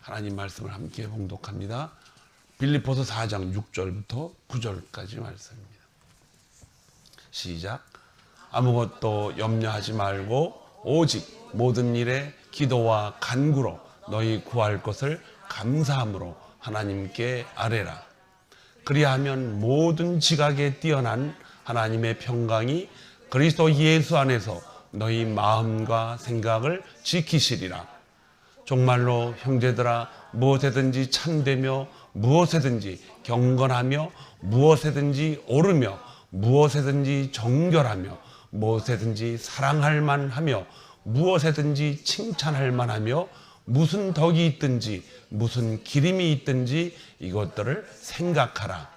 하나님 말씀을 함께 봉독합니다. 빌립보서 4장 6절부터 9절까지 말씀입니다. 시작. 아무것도 염려하지 말고 오직 모든 일에 기도와 간구로 너희 구할 것을 감사함으로 하나님께 아뢰라. 그리하면 모든 지각에 뛰어난 하나님의 평강이 그리스도 예수 안에서 너희 마음과 생각을 지키시리라. 정말로 형제들아, 무엇에든지 참되며 무엇에든지 경건하며 무엇에든지 옳으며 무엇에든지 정결하며 무엇에든지 사랑할 만하며 무엇에든지 칭찬할 만하며 무슨 덕이 있든지 무슨 기림이 있든지 이것들을 생각하라.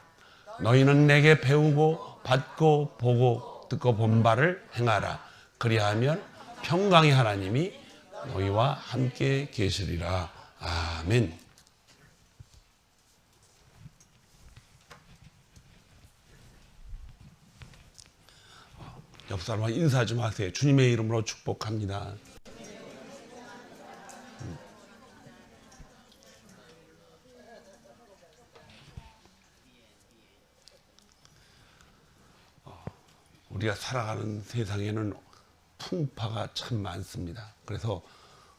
너희는 내게 배우고 받고 보고 듣고 본 바를 행하라. 그리하면 평강의 하나님이 너희와 함께 계시리라. 아멘. 옆 사람과 인사 좀 하세요. 주님의 이름으로 축복합니다. 우리가 살아가는 세상에는 풍파가 참 많습니다. 그래서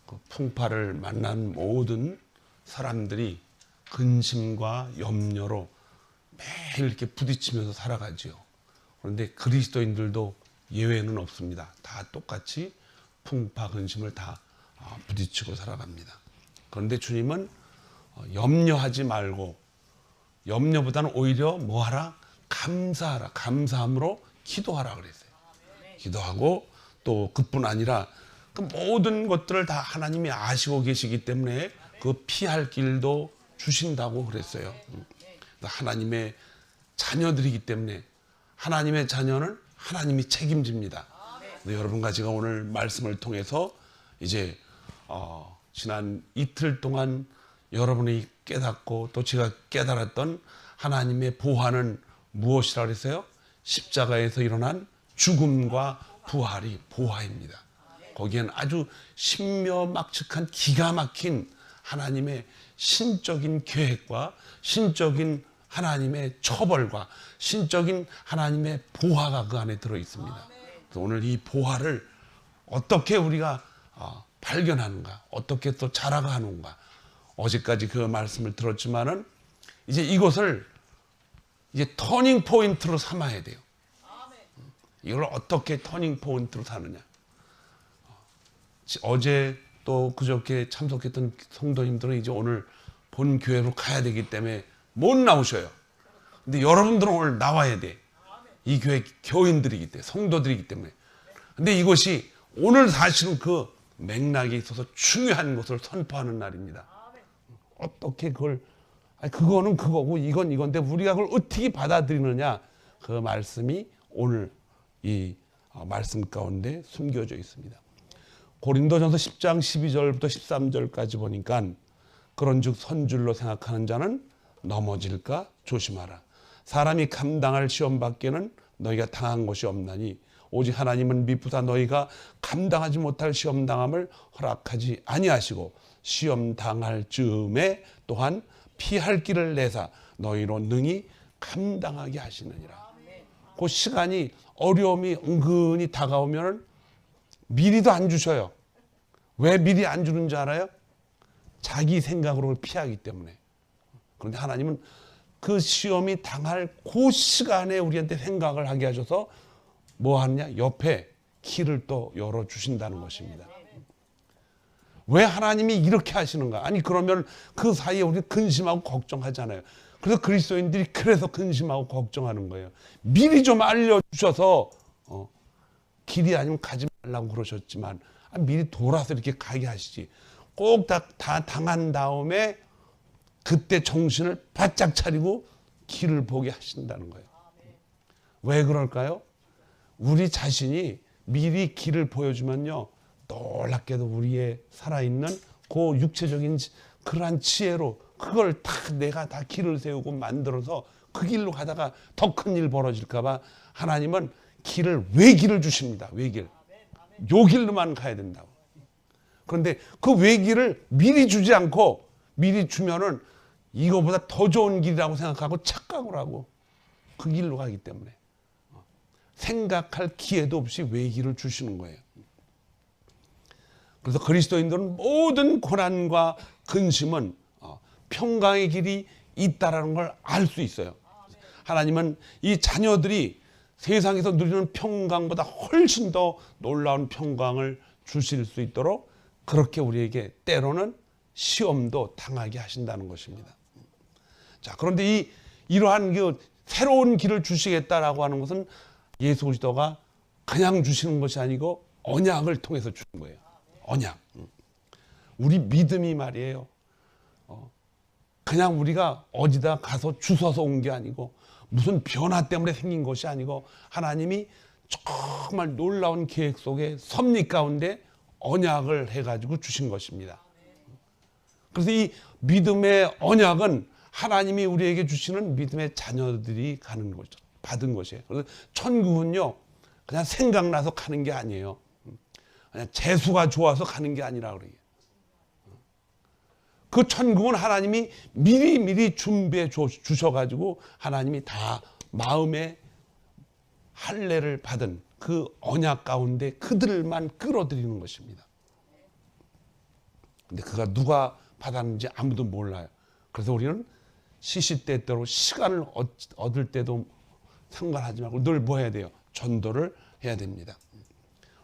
그 풍파를 만난 모든 사람들이 근심과 염려로 매일 이렇게 부딪히면서 살아가지요. 그런데 그리스도인들도 예외는 없습니다. 다 똑같이 풍파 근심을 다 부딪히고 살아갑니다. 그런데 주님은 염려하지 말고, 염려보다는 오히려 뭐하라? 감사하라. 감사함으로 기도하라 그랬어요. 기도하고 또 그뿐 아니라 그 모든 것들을 다 하나님이 아시고 계시기 때문에 그 피할 길도 주신다고 그랬어요. 하나님의 자녀들이기 때문에 하나님의 자녀는 하나님이 책임집니다. 여러분과 제가 오늘 말씀을 통해서 이제 지난 이틀 동안 여러분이 깨닫고 또 제가 깨달았던 하나님의 보화는 무엇이라 그랬어요? 십자가에서 일어난 죽음과 부활이 보화입니다. 거기엔 아주 신묘막측한 기가 막힌 하나님의 신적인 계획과 신적인 하나님의 처벌과 신적인 하나님의 보화가 그 안에 들어 있습니다. 그래서 오늘 이 보화를 어떻게 우리가 발견하는가, 어떻게 또 자라가는가. 어제까지 그 말씀을 들었지만은 이제 이것을 이제 터닝 포인트로 삼아야 돼요. 이걸 어떻게 터닝 포인트로 사느냐. 어제 또 그저께 참석했던 성도님들은 이제 오늘 본 교회로 가야 되기 때문에 못 나오셔요. 근데 여러분들은 오늘 나와야 돼. 이 교회 교인들이기 때문에, 성도들이기 때문에. 근데 이것이 오늘 사실은 그 맥락에 있어서 중요한 것을 선포하는 날입니다. 어떻게 그걸, 그거는 그거고 이건 이건데 우리가 그걸 어떻게 받아들이느냐, 그 말씀이 오늘 이 말씀 가운데 숨겨져 있습니다. 고린도전서 10장 12절부터 13절까지 보니까 그런즉 선줄로 생각하는 자는 넘어질까 조심하라. 사람이 감당할 시험 밖에는 너희가 당한 것이 없나니 오직 하나님은 미쁘다 너희가 감당하지 못할 시험 당함을 허락하지 아니하시고 시험 당할 즈음에 또한 피할 길을 내사 너희로 능히 감당하게 하시느니라. 그 시간이 어려움이 은근히 다가오면 미리도 안 주셔요. 왜 미리 안 주는 줄 알아요? 자기 생각으로 피하기 때문에. 그런데 하나님은 그 시험이 당할 그 시간에 우리한테 생각을 하게 하셔서 뭐 하느냐? 옆에 길을 또 열어주신다는 것입니다. 왜 하나님이 이렇게 하시는가? 아니 그러면 그 사이에 우리 근심하고 걱정하잖아요. 그래서 그리스도인들이 그래서 근심하고 걱정하는 거예요. 미리 좀 알려주셔서 길이 아니면 가지 말라고 그러셨지만 미리 돌아서 이렇게 가게 하시지. 꼭 다 당한 다음에 그때 정신을 바짝 차리고 길을 보게 하신다는 거예요. 왜 그럴까요? 우리 자신이 미리 길을 보여주면요, 놀랍게도 우리의 살아있는 그 육체적인 그러한 지혜로 그걸 다 내가 다 길을 세우고 만들어서 그 길로 가다가 더 큰 일 벌어질까 봐 하나님은 외길을 주십니다. 외길. 요 길로만 가야 된다고. 그런데 그 외길을 미리 주지 않고 미리 주면은 이거보다 더 좋은 길이라고 생각하고 착각을 하고 그 길로 가기 때문에 생각할 기회도 없이 외길을 주시는 거예요. 그래서 그리스도인들은 모든 고난과 근심은 평강의 길이 있다라는 걸 알 수 있어요. 하나님은 이 자녀들이 세상에서 누리는 평강보다 훨씬 더 놀라운 평강을 주실 수 있도록 그렇게 우리에게 때로는 시험도 당하게 하신다는 것입니다. 자, 그런데 이러한 그 새로운 길을 주시겠다라고 하는 것은 예수 그리스도가 그냥 주시는 것이 아니고 언약을 통해서 주는 거예요. 언약. 우리 믿음이 말이에요. 그냥 우리가 어디다 가서 주워서 온 게 아니고 무슨 변화 때문에 생긴 것이 아니고 하나님이 정말 놀라운 계획 속에 섭리 가운데 언약을 해가지고 주신 것입니다. 그래서 이 믿음의 언약은 하나님이 우리에게 주시는 믿음의 자녀들이 가는 거죠. 받은 것이에요. 그래서 천국은요, 그냥 생각나서 가는 게 아니에요. 그냥 재수가 좋아서 가는 게 아니라 그래요. 그 천국은 하나님이 미리 준비해 주셔가지고 하나님이 다 마음의 할례를 받은 그 언약 가운데 그들만 끌어들이는 것입니다. 근데 그가 누가 받았는지 아무도 몰라요. 그래서 우리는 시시때때로 시간을 얻을 때도 상관하지 말고 늘 뭐 해야 돼요? 전도를 해야 됩니다.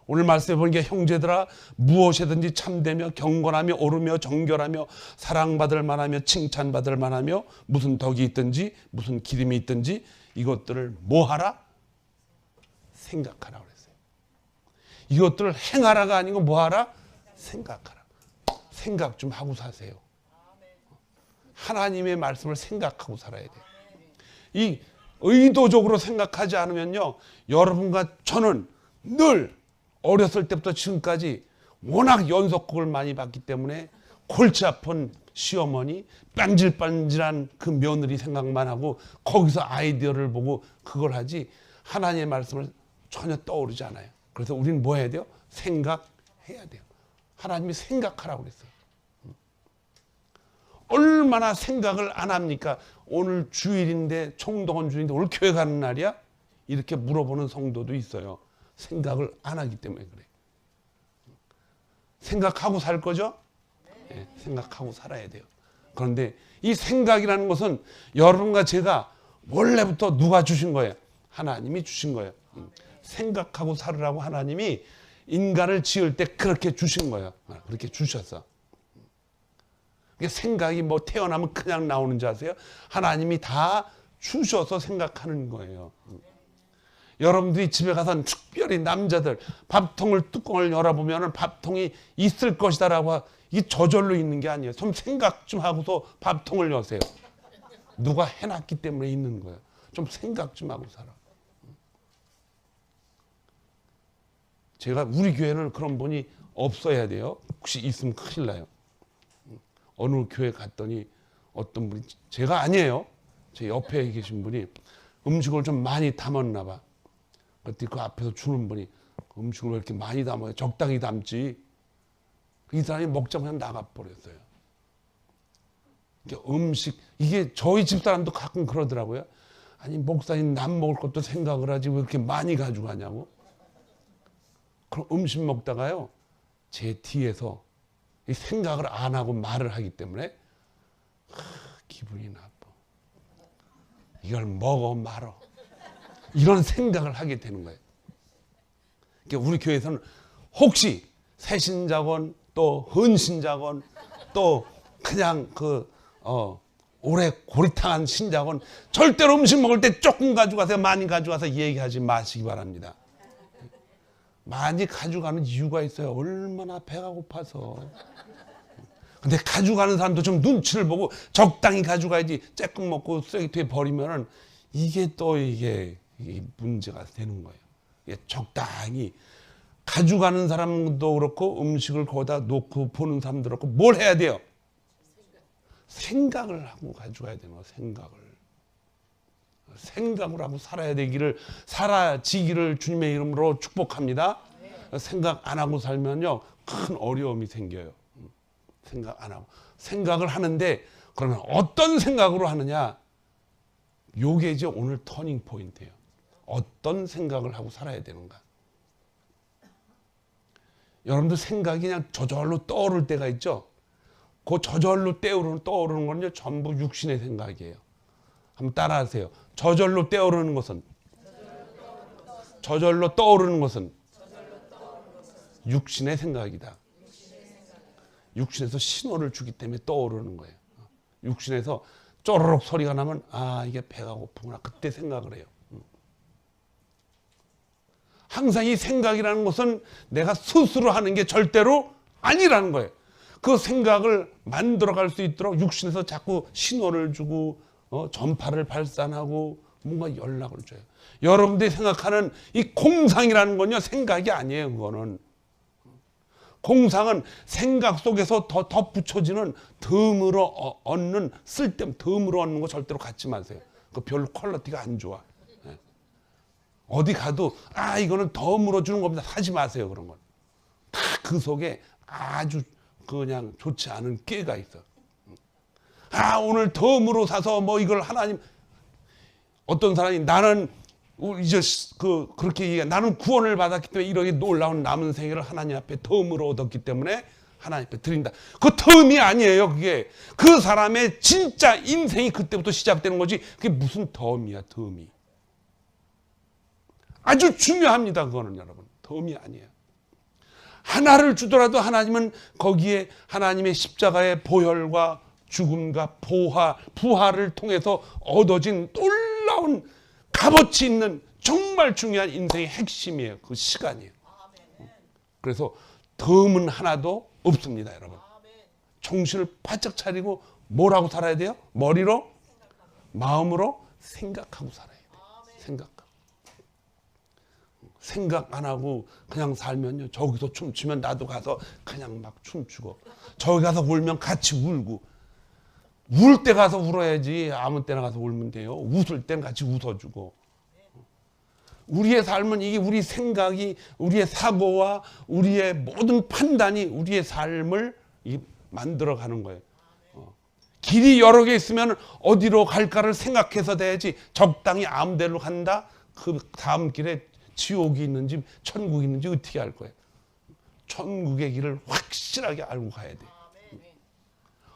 오늘 말씀해 보니까 형제들아 무엇이든지 참되며 경건하며 옳으며 정결하며 사랑받을 만하며 칭찬받을 만하며 무슨 덕이 있든지 무슨 기름이 있든지 이것들을 뭐 하라? 생각하라 그랬어요. 이것들을 행하라가 아니고 뭐 하라? 생각하라. 생각 좀 하고 사세요. 하나님의 말씀을 생각하고 살아야 돼요. 이 의도적으로 생각하지 않으면요, 여러분과 저는 늘 어렸을 때부터 지금까지 워낙 연속극을 많이 봤기 때문에 골치 아픈 시어머니, 빤질빤질한 그 며느리 생각만 하고 거기서 아이디어를 보고 그걸 하지 하나님의 말씀을 전혀 떠오르지 않아요. 그래서 우리는 뭐 해야 돼요? 생각해야 돼요. 하나님이 생각하라고 그랬어요. 얼마나 생각을 안 합니까? 오늘 주일인데, 총동원 주일인데 오늘 교회 가는 날이야? 이렇게 물어보는 성도도 있어요. 생각을 안 하기 때문에 그래. 생각하고 살 거죠? 네, 생각하고 살아야 돼요. 그런데 이 생각이라는 것은 여러분과 제가 원래부터 누가 주신 거예요? 하나님이 주신 거예요. 생각하고 살으라고 하나님이 인간을 지을 때 그렇게 주신 거예요. 그렇게 주셨어. 생각이 뭐 태어나면 그냥 나오는 줄 아세요? 하나님이 다 주셔서 생각하는 거예요. 여러분들이 집에 가서 특별히 남자들 밥통을 뚜껑을 열어보면 밥통이 있을 것이다라고 이게 저절로 있는 게 아니에요. 좀 생각 좀 하고서 밥통을 여세요. 누가 해놨기 때문에 있는 거예요. 좀 생각 좀 하고 살아. 제가 우리 교회는 그런 분이 없어야 돼요. 혹시 있으면 큰일 나요. 어느 교회 갔더니 어떤 분이, 제가 아니에요, 제 옆에 계신 분이 음식을 좀 많이 담았나 봐. 그때 그 앞에서 주는 분이 음식을 왜 이렇게 많이 담아요? 적당히 담지. 이 사람이 먹자마자 나가버렸어요. 음식, 이게 저희 집사람도 가끔 그러더라고요. 아니 목사님 남 먹을 것도 생각을 하지 왜 이렇게 많이 가져가냐고. 그럼 음식 먹다가요, 제 뒤에서 이 생각을 안 하고 말을 하기 때문에 기분이 나빠. 이걸 먹어 말어. 이런 생각을 하게 되는 거예요. 그러니까 우리 교회에서는 혹시 새신자건 또 헌신자건 또 그냥 오래 고리탕한 신자건 절대로 음식 먹을 때 조금 가져가세요, 많이 가져가서 얘기하지 마시기 바랍니다. 많이 가져가는 이유가 있어요. 얼마나 배가 고파서. 근데 가져가는 사람도 좀 눈치를 보고 적당히 가져가야지. 쬐끔 먹고 쓰레기통에 버리면은 이게 또 이게 문제가 되는 거예요. 이게 적당히 가져가는 사람도 그렇고 음식을 거기다 놓고 보는 사람도 그렇고 뭘 해야 돼요? 생각을 하고 가져가야 되는 거예요. 생각을 하고 살아야 되기를, 살아지기를 주님의 이름으로 축복합니다. 생각 안 하고 살면요 큰 어려움이 생겨요. 생각 안 하고. 생각을 하는데 그러면 어떤 생각으로 하느냐? 요게 이제 오늘 터닝 포인트예요. 어떤 생각을 하고 살아야 되는가? 여러분들 생각이 그냥 저절로 떠오를 때가 있죠? 그 저절로 떠오르는 건 전부 육신의 생각이에요. 한번 따라하세요. 저절로 떠오르는 것은 육신의 생각이다. 육신에서 신호를 주기 때문에 떠오르는 거예요. 육신에서 쪼르륵 소리가 나면 아, 이게 배가 고프구나. 그때 생각을 해요. 항상 이 생각이라는 것은 내가 스스로 하는 게 절대로 아니라는 거예요. 그 생각을 만들어갈 수 있도록 육신에서 자꾸 신호를 주고 전파를 발산하고 뭔가 연락을 줘요. 여러분들이 생각하는 이 공상이라는 건요, 생각이 아니에요. 그거는 공상은 생각 속에서 더 덧붙여지는 덤으로 얻는 덤으로 얻는 거 절대로 갖지 마세요. 그 별로 퀄리티가 안 좋아. 어디 가도 아, 이거는 덤으로 주는 겁니다. 하지 마세요. 그런 건 다 그 속에 아주 그냥 좋지 않은 깨가 있어. 아, 오늘 덤으로 사서 뭐 이걸 하나님, 어떤 사람이 나는 이제 그렇게 얘기해. 나는 구원을 받았기 때문에 이렇게 놀라운 남은 생애를 하나님 앞에 덤으로 얻었기 때문에 하나님 앞에 드린다. 그 덤이 아니에요. 그게 그 사람의 진짜 인생이 그때부터 시작되는 거지. 그게 무슨 덤이야, 덤이. 아주 중요합니다. 그거는 여러분. 덤이 아니에요. 하나를 주더라도 하나님은 거기에 하나님의 십자가의 보혈과 죽음과 부활을 통해서 얻어진 놀라운 값어치 있는 정말 중요한 인생의 핵심이에요. 그 시간이에요. 그래서 덤은 하나도 없습니다, 여러분. 정신을 바짝 차리고 뭐라고 살아야 돼요? 머리로, 마음으로 생각하고 살아야 돼요. 생각 안 하고 그냥 살면요, 저기서 춤추면 나도 가서 그냥 막 춤추고, 저기 가서 울면 같이 울고, 울 때 가서 울어야지 아무 때나 가서 울면 돼요. 웃을 땐 같이 웃어주고. 우리의 삶은 이게 우리 생각이, 우리의 사고와 우리의 모든 판단이 우리의 삶을 만들어가는 거예요. 길이 여러 개 있으면 어디로 갈까를 생각해서 돼야지, 적당히 아무 데로 간다? 그 다음 길에 지옥이 있는지 천국이 있는지 어떻게 알 거예요? 천국의 길을 확실하게 알고 가야 돼요.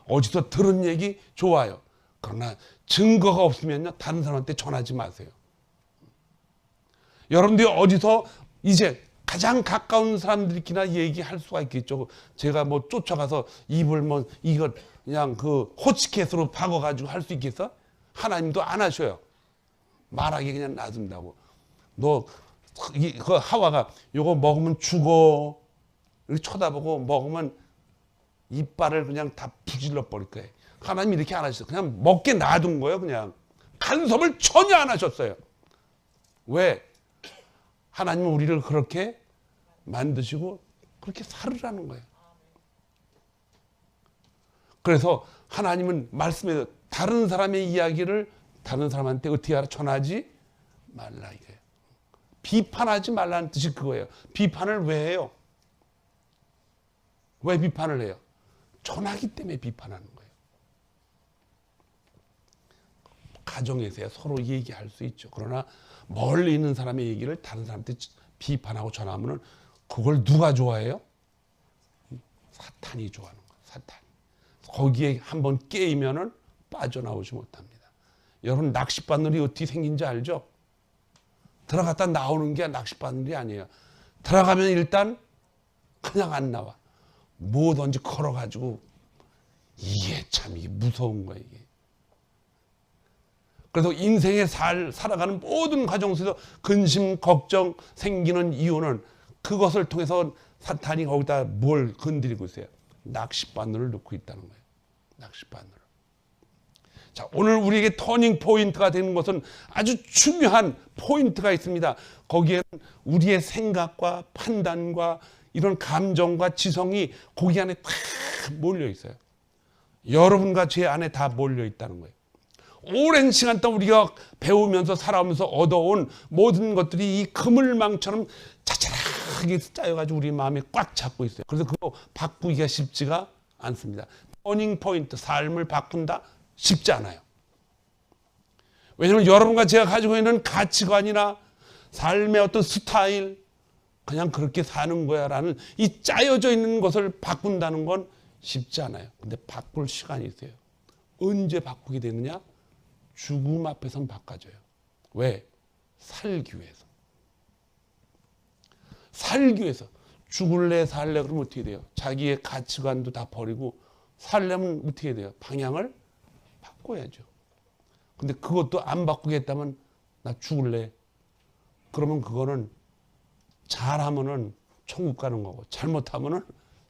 어디서 들은 얘기 좋아요. 그러나 증거가 없으면요, 다른 사람한테 전하지 마세요. 여러분들이 어디서 이제 가장 가까운 사람들끼리나 얘기할 수가 있겠죠. 제가 뭐 쫓아가서 입을 뭐 이거 그냥 그 호치켓으로 박아가지고 할 수 있겠어? 하나님도 안 하셔요. 말하기 그냥 놔둔다고. 그 하와가 요거 먹으면 죽어, 이렇게 쳐다보고 먹으면 이빨을 그냥 다 부질러 버릴 거예요. 하나님이 이렇게 안 하셨어요. 그냥 먹게 놔둔 거예요. 그냥 간섭을 전혀 안 하셨어요. 왜? 하나님은 우리를 그렇게 만드시고 그렇게 살으라는 거예요. 그래서 하나님은 말씀에 다른 사람의 이야기를 다른 사람한테 어떻게 하라? 전하지 말라 이거예요. 비판하지 말라는 뜻이 그거예요. 비판을 왜 해요? 왜 비판을 해요? 전하기 때문에 비판하는 거예요. 가정에서야 서로 얘기할 수 있죠. 그러나 멀리 있는 사람의 얘기를 다른 사람한테 비판하고 전하면은 그걸 누가 좋아해요? 사탄이 좋아하는 거예요. 사탄. 거기에 한번 깨이면은 빠져나오지 못합니다. 여러분, 낚싯바늘이 어떻게 생긴지 알죠? 들어갔다 나오는 게 낚싯바늘이 아니에요. 들어가면 일단 그냥 안 나와. 뭐든지 걸어가지고, 이게 참 이게 무서운 거예요. 이게. 그래서 인생에 살아가는 모든 과정 속에서 근심, 걱정 생기는 이유는 그것을 통해서 사탄이 거기다 뭘 건드리고 있어요? 낚싯바늘을 넣고 있다는 거예요. 낚싯바늘. 자, 오늘 우리에게 터닝 포인트가 되는 것은 아주 중요한 포인트가 있습니다. 거기에는 우리의 생각과 판단과 이런 감정과 지성이 거기 안에 다 몰려 있어요. 여러분과 제 안에 다 몰려 있다는 거예요. 오랜 시간 동안 우리가 배우면서 살아오면서 얻어온 모든 것들이 이 그물망처럼 자잘하게 짜여가지고 우리 마음에 꽉 잡고 있어요. 그래서 그거 바꾸기가 쉽지가 않습니다. 터닝 포인트, 삶을 바꾼다? 쉽지 않아요. 왜냐하면 여러분과 제가 가지고 있는 가치관이나 삶의 어떤 스타일, 그냥 그렇게 사는 거야 라는 이 짜여져 있는 것을 바꾼다는 건 쉽지 않아요. 근데 바꿀 시간이 있어요. 언제 바꾸게 되느냐? 죽음 앞에선 바꿔줘요. 왜? 살기 위해서. 살기 위해서. 죽을래 살래 그러면 어떻게 돼요? 자기의 가치관도 다 버리고 살려면 어떻게 돼요? 방향을 바꿔야죠. 근데 그것도 안 바꾸겠다면 나 죽을래. 그러면 그거는 잘하면은 천국 가는 거고 잘못하면은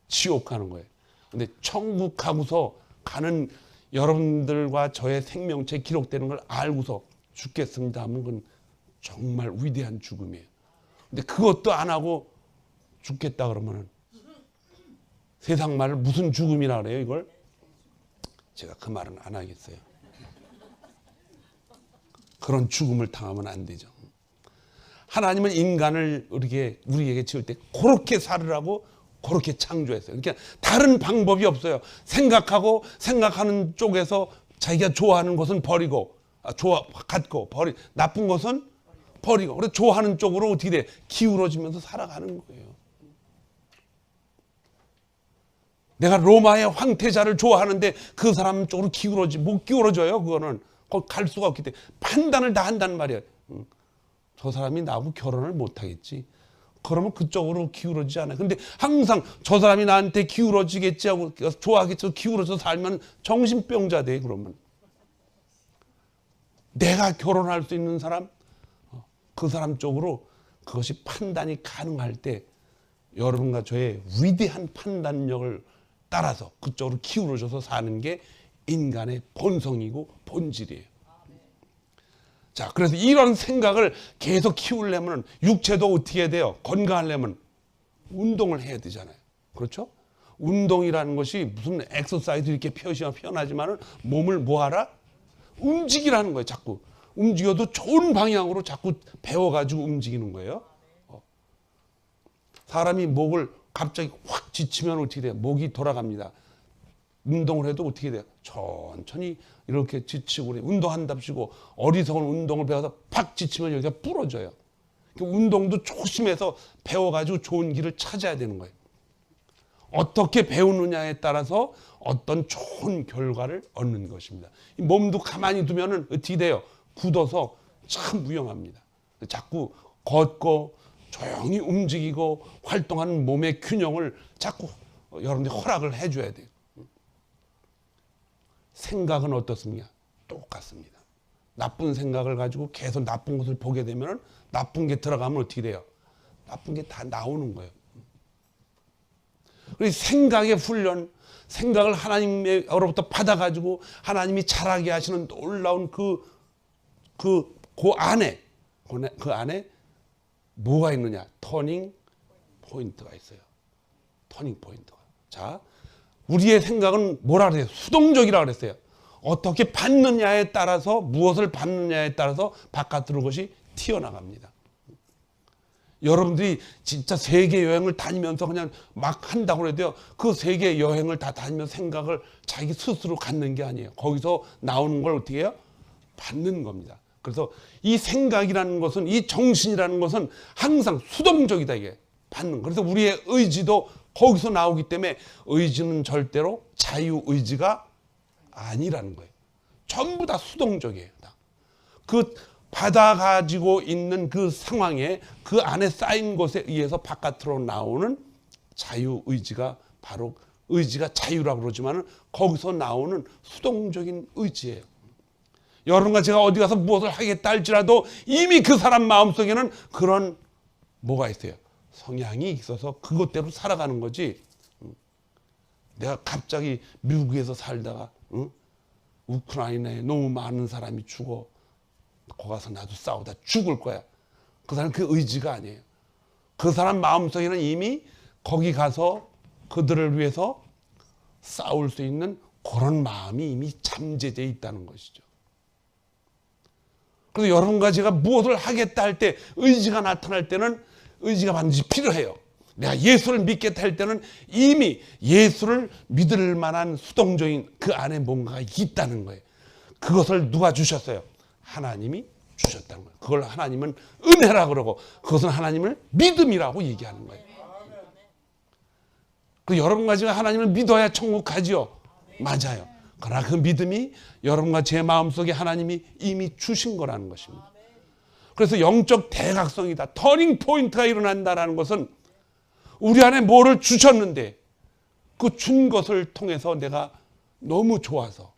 지옥 가는 거예요. 근데 천국 가고서 가는 여러분들과 저의 생명체 기록되는 걸 알고서 죽겠습니다 하면 그건 정말 위대한 죽음이에요. 근데 그것도 안 하고 죽겠다 그러면은 세상 말을 무슨 죽음이라 그래요 이걸? 제가 그 말은 안 하겠어요. 그런 죽음을 당하면 안 되죠. 하나님은 인간을 우리에게 지을 때 그렇게 살으라고 그렇게 창조했어요. 그러니까 다른 방법이 없어요. 생각하는 쪽에서 자기가 좋아하는 것은 버리고, 갖고, 나쁜 것은 버리고, 그래서 좋아하는 쪽으로 어떻게 돼? 기울어지면서 살아가는 거예요. 내가 로마의 황태자를 좋아하는데 그 사람 쪽으로 못 기울어져요. 그거는. 거기 갈 수가 없기 때문에 판단을 다 한단 말이에요. 저 사람이 나하고 결혼을 못 하겠지. 그러면 그쪽으로 기울어지지 않아요. 근데 항상 저 사람이 나한테 기울어지겠지 하고 좋아하겠지 기울어져 살면 정신병자 돼. 그러면 내가 결혼할 수 있는 사람, 그 사람 쪽으로 그것이 판단이 가능할 때 여러분과 저의 위대한 판단력을 따라서 그쪽으로 기울어져서 사는 게 인간의 본성이고 본질이에요. 자, 그래서 이런 생각을 계속 키우려면 육체도 어떻게 해야 돼요? 건강하려면 운동을 해야 되잖아요. 그렇죠? 운동이라는 것이 무슨 엑서사이즈 이렇게 표현하지만은 몸을 뭐하라? 움직이라는 거예요. 자꾸 움직여도 좋은 방향으로 자꾸 배워가지고 움직이는 거예요. 사람이 목을 갑자기 확 지치면 어떻게 돼요? 목이 돌아갑니다. 운동을 해도 어떻게 돼요? 천천히 이렇게 지치고 운동한답시고 어리석은 운동을 배워서 팍 지치면 여기가 부러져요. 운동도 조심해서 배워가지고 좋은 길을 찾아야 되는 거예요. 어떻게 배우느냐에 따라서 어떤 좋은 결과를 얻는 것입니다. 이 몸도 가만히 두면 어떻게 돼요? 굳어서 참 위험합니다. 자꾸 걷고 조용히 움직이고 활동하는 몸의 균형을 자꾸 여러분들이 허락을 해줘야 돼요. 생각은 어떻습니까? 똑같습니다. 나쁜 생각을 가지고 계속 나쁜 것을 보게 되면 나쁜 게 들어가면 어떻게 돼요? 나쁜 게 다 나오는 거예요. 그래서 생각의 훈련, 생각을 하나님으로부터 받아가지고 하나님이 잘하게 하시는 놀라운 그 안에 뭐가 있느냐? 터닝 포인트가 있어요. 터닝 포인트가. 자, 우리의 생각은 뭐라 그래요? 수동적이라고 그랬어요. 어떻게 받느냐에 따라서 무엇을 받느냐에 따라서 바깥으로 것이 튀어나갑니다. 여러분들이 진짜 세계 여행을 다니면서 그냥 막 한다고 해도요. 그 세계 여행을 다 다니면서 생각을 자기 스스로 갖는 게 아니에요. 거기서 나오는 걸 어떻게 해요? 받는 겁니다. 그래서 이 생각이라는 것은 이 정신이라는 것은 항상 수동적이다 이게 받는. 그래서 우리의 의지도 거기서 나오기 때문에 의지는 절대로 자유의지가 아니라는 거예요. 전부 다 수동적이에요. 그 받아가지고 있는 그 상황에 그 안에 쌓인 것에 의해서 바깥으로 나오는 자유의지가 바로 의지가 자유라고 그러지만 거기서 나오는 수동적인 의지예요. 여러분과 제가 어디 가서 무엇을 하겠다 할지라도 이미 그 사람 마음속에는 그런 뭐가 있어요. 성향이 있어서 그것대로 살아가는 거지. 내가 갑자기 미국에서 살다가 우크라이나에 너무 많은 사람이 죽어. 거기 가서 나도 싸우다 죽을 거야. 그 사람 그 의지가 아니에요. 그 사람 마음속에는 이미 거기 가서 그들을 위해서 싸울 수 있는 그런 마음이 이미 잠재되어 있다는 것이죠. 그래서 여러분과 제가 무엇을 하겠다 할 때 의지가 나타날 때는 의지가 반드시 필요해요. 내가 예수를 믿겠다 할 때는 이미 예수를 믿을 만한 수동적인 그 안에 뭔가가 있다는 거예요. 그것을 누가 주셨어요? 하나님이 주셨다는 거예요. 그걸 하나님은 은혜라 그러고 그것은 하나님을 믿음이라고 얘기하는 거예요. 그 여러분과 제가 하나님을 믿어야 천국 가지요. 맞아요. 그러나 그 믿음이 여러분과 제 마음속에 하나님이 이미 주신 거라는 것입니다. 그래서 영적 대각성이다. 터닝 포인트가 일어난다는 것은 우리 안에 뭐를 주셨는데 그 준 것을 통해서 내가 너무 좋아서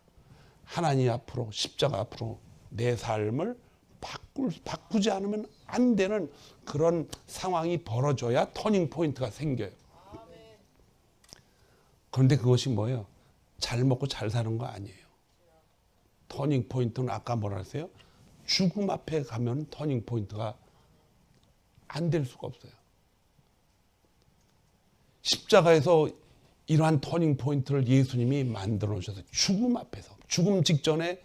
하나님 앞으로 십자가 앞으로 내 삶을 바꾸지 않으면 안 되는 그런 상황이 벌어져야 터닝 포인트가 생겨요. 그런데 그것이 뭐예요? 잘 먹고 잘 사는 거 아니에요. 터닝 포인트는 아까 뭐라 했어요? 죽음 앞에 가면 터닝 포인트가 안 될 수가 없어요. 십자가에서 이러한 터닝 포인트를 예수님이 만들어 놓으셔서 죽음 앞에서, 죽음 직전에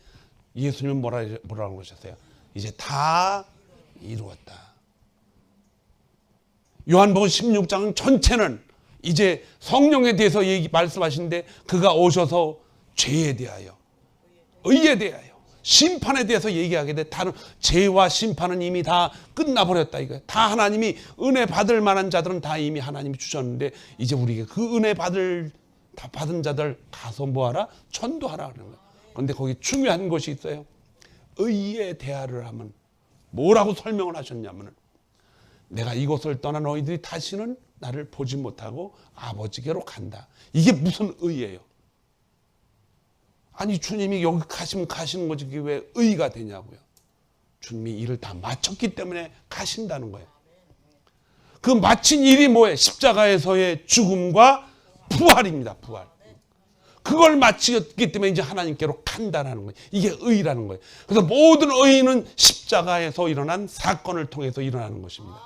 예수님은 뭐라고 그러셨어요? 이제 다 이루었다. 요한복음 16장 전체는 이제 성령에 대해서 말씀하시는데 그가 오셔서 죄에 대하여, 의에 대하여, 심판에 대해서 얘기하게 돼. 다른 죄와 심판은 이미 다 끝나버렸다 이거예요. 다 하나님이 은혜 받을 만한 자들은 다 이미 하나님이 주셨는데 이제 우리에게 그 은혜 받은 자들 가서 뭐하라? 전도하라 그러는 거예요. 그런데 거기 중요한 것이 있어요. 의에 대하를 하면 뭐라고 설명을 하셨냐면 내가 이곳을 떠나 너희들이 다시는 나를 보지 못하고 아버지께로 간다. 이게 무슨 의예요? 아니 주님이 여기 가시는 거지 그게 왜 의가 되냐고요. 주님이 일을 다 마쳤기 때문에 가신다는 거예요. 그 마친 일이 뭐예요? 십자가에서의 죽음과 부활입니다. 부활. 그걸 마치기 때문에 이제 하나님께로 간다는 거예요. 이게 의라는 거예요. 그래서 모든 의는 십자가에서 일어난 사건을 통해서 일어나는 것입니다.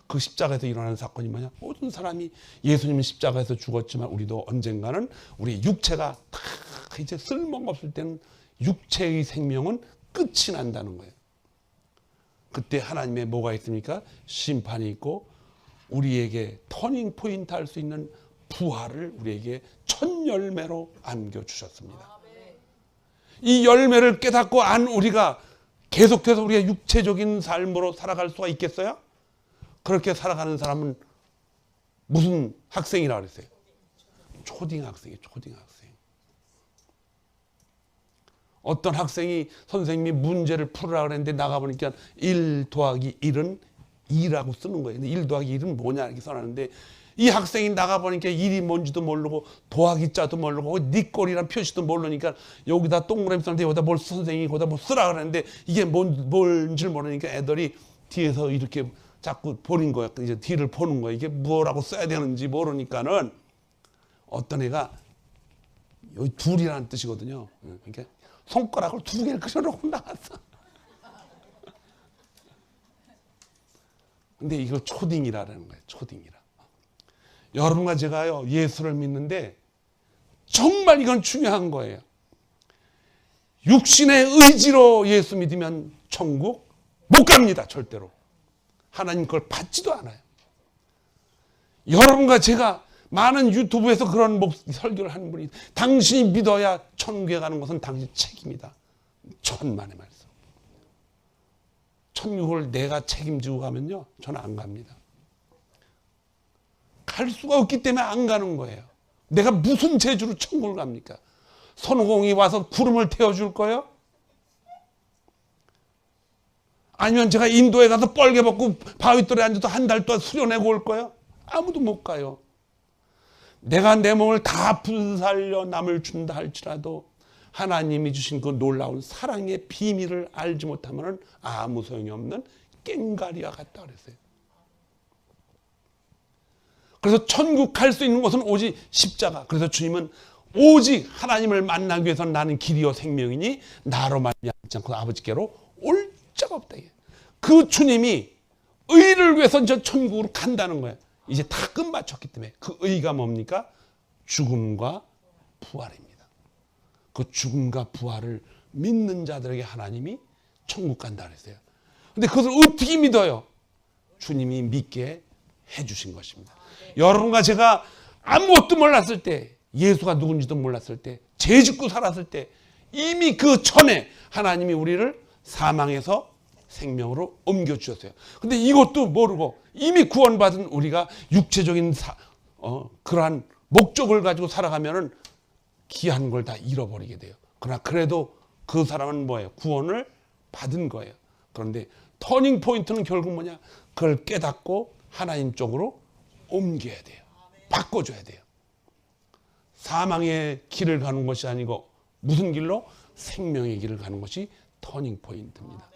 그 십자가에서 일어나는 사건이 뭐냐? 모든 사람이 예수님은 십자가에서 죽었지만 우리도 언젠가는 우리 육체가 다 이제 쓸모가 없을 때는 육체의 생명은 끝이 난다는 거예요. 그때 하나님의 뭐가 있습니까? 심판이 있고 우리에게 터닝 포인트 할 수 있는 부활을 우리에게 첫 열매로 안겨주셨습니다. 이 열매를 깨닫고 안 우리가 계속해서 우리가 육체적인 삶으로 살아갈 수가 있겠어요? 그렇게 살아가는 사람은 무슨 학생이라고 그랬어요? 초딩학생이에요. 초딩학생. 어떤 학생이 선생님이 문제를 풀으라 그랬는데 나가보니까 1 더하기 1은 2라고 쓰는 거예요. 근데 1 더하기 1은 뭐냐 이렇게 써놨는데 이 학생이 나가보니까 1이 뭔지도 모르고 더하기 자도 모르고 니꼴이란 표시도 모르니까 여기다 동그라미 썼는데 여기다 뭘 선생님이 거기다 뭐 쓰라 그랬는데 이게 뭔지 모르니까 애들이 뒤에서 이렇게 자꾸 보는 거야. 이제 뒤를 보는 거야. 이게 뭐라고 써야 되는지 모르니까는 어떤 애가 여기 둘이라는 뜻이거든요. 그러니까 손가락을 2개를 그려놓고 나왔어. 근데 이걸 초딩이라는 거예요. 초딩이라. 여러분과 제가요 예수를 믿는데 정말 이건 중요한 거예요. 육신의 의지로 예수 믿으면 천국 못 갑니다. 절대로. 하나님 그걸 받지도 않아요. 여러분과 제가 많은 유튜브에서 그런 설교를 하는 분이 당신이 믿어야 천국에 가는 것은 당신 책임이다. 천만의 말씀. 천국을 내가 책임지고 가면요 저는 안 갑니다. 갈 수가 없기 때문에 안 가는 거예요. 내가 무슨 재주로 천국을 갑니까? 손오공이 와서 구름을 태워줄 거예요? 아니면 제가 인도에 가서 뻘개 벗고 바위돌에 앉아서 한 달 동안 수련하고 올 거예요? 아무도 못 가요. 내가 내 몸을 다 분살려 남을 준다 할지라도 하나님이 주신 그 놀라운 사랑의 비밀을 알지 못하면 아무 소용이 없는 깽가리와 같다 그랬어요. 그래서 천국 갈 수 있는 곳은 오직 십자가. 그래서 주님은 오직 하나님을 만나기 위해서는 나는 길이요 생명이니 나로 말미암지 않고 아버지께로 올 자가 없다. 그 주님이 의를 위해서 저 천국으로 간다는 거예요. 이제 다 끝마쳤기 때문에 그 의가 뭡니까? 죽음과 부활입니다. 그 죽음과 부활을 믿는 자들에게 하나님이 천국 간다 그랬어요. 근데 그것을 어떻게 믿어요? 주님이 믿게 해주신 것입니다. 여러분과 제가 아무것도 몰랐을 때, 예수가 누군지도 몰랐을 때, 죄 짓고 살았을 때 이미 그 전에 하나님이 우리를 사망에서 생명으로 옮겨주셨어요. 근데 이것도 모르고 이미 구원받은 우리가 육체적인 그러한 목적을 가지고 살아가면은 귀한 걸 다 잃어버리게 돼요. 그러나 그래도 그 사람은 뭐예요? 구원을 받은 거예요. 그런데 터닝 포인트는 결국 뭐냐? 그걸 깨닫고 하나님 쪽으로 옮겨야 돼요. 바꿔줘야 돼요. 사망의 길을 가는 것이 아니고 무슨 길로? 생명의 길을 가는 것이 터닝 포인트입니다.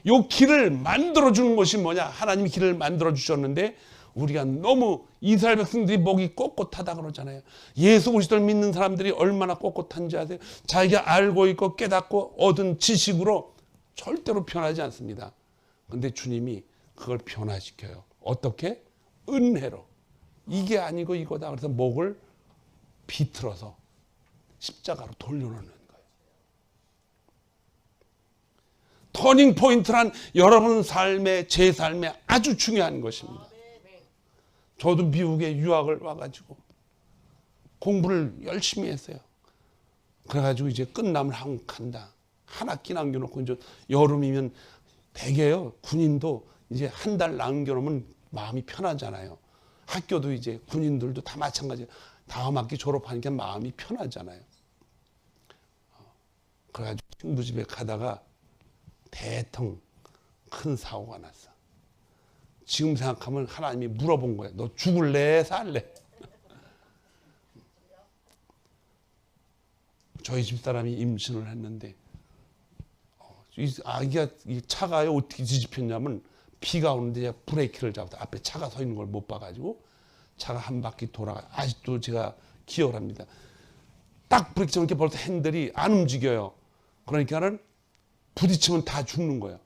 이 길을 만들어주는 것이 뭐냐? 하나님이 길을 만들어주셨는데 우리가 너무 이스라엘 백성들이 목이 꼿꼿하다 그러잖아요. 예수 그리스도를 믿는 사람들이 얼마나 꼿꼿한지 아세요? 자기가 알고 있고 깨닫고 얻은 지식으로 절대로 변하지 않습니다. 그런데 주님이 그걸 변화시켜요. 어떻게? 은혜로. 이게 아니고 이거다. 그래서 목을 비틀어서 십자가로 돌려놓는 거예요. 터닝 포인트란 여러분 삶의, 제 삶에 아주 중요한 것입니다. 저도 미국에 유학을 와가지고 공부를 열심히 했어요. 그래가지고 이제 끝나면 한국 간다. 한 학기 남겨놓고 이제 여름이면 대개요. 군인도 이제 한 달 남겨놓으면 마음이 편하잖아요. 학교도 이제 군인들도 다 마찬가지예요. 다음 학기 졸업하니까 마음이 편하잖아요. 그래가지고 친구 집에 가다가 대통 큰 사고가 났어. 지금 생각하면 하나님이 물어본 거예요. 너 죽을래 살래? 저희 집사람이 임신을 했는데 이 아기가 이 차가요 어떻게 뒤집혔냐면 비가 오는데 제가 브레이크를 잡아서 앞에 차가 서 있는 걸 못 봐가지고 차가 한 바퀴 돌아가요. 아직도 제가 기억을 합니다. 딱 브레이크 잡으니까 벌써 핸들이 안 움직여요. 그러니까는 부딪히면 다 죽는 거예요.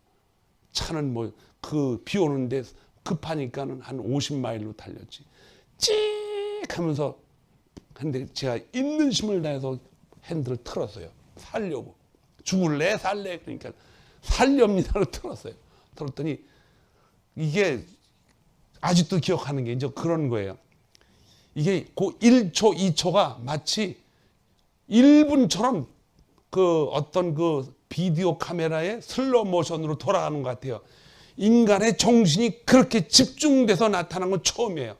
차는 뭐 그 비 오는데 급하니까는 한 50마일로 달렸지. 찍 하면서 근데 제가 있는 힘을 다해서 핸들을 틀었어요. 살려고. 죽을래 살래 그러니까 살렵니다로 틀었어요. 틀었더니 이게 아직도 기억하는 게 이제 그런 거예요. 이게 그 1초 2초가 마치 1분처럼 그 어떤 그 비디오 카메라의 슬로우 모션으로 돌아가는 것 같아요. 인간의 정신이 그렇게 집중돼서 나타난 건 처음이에요.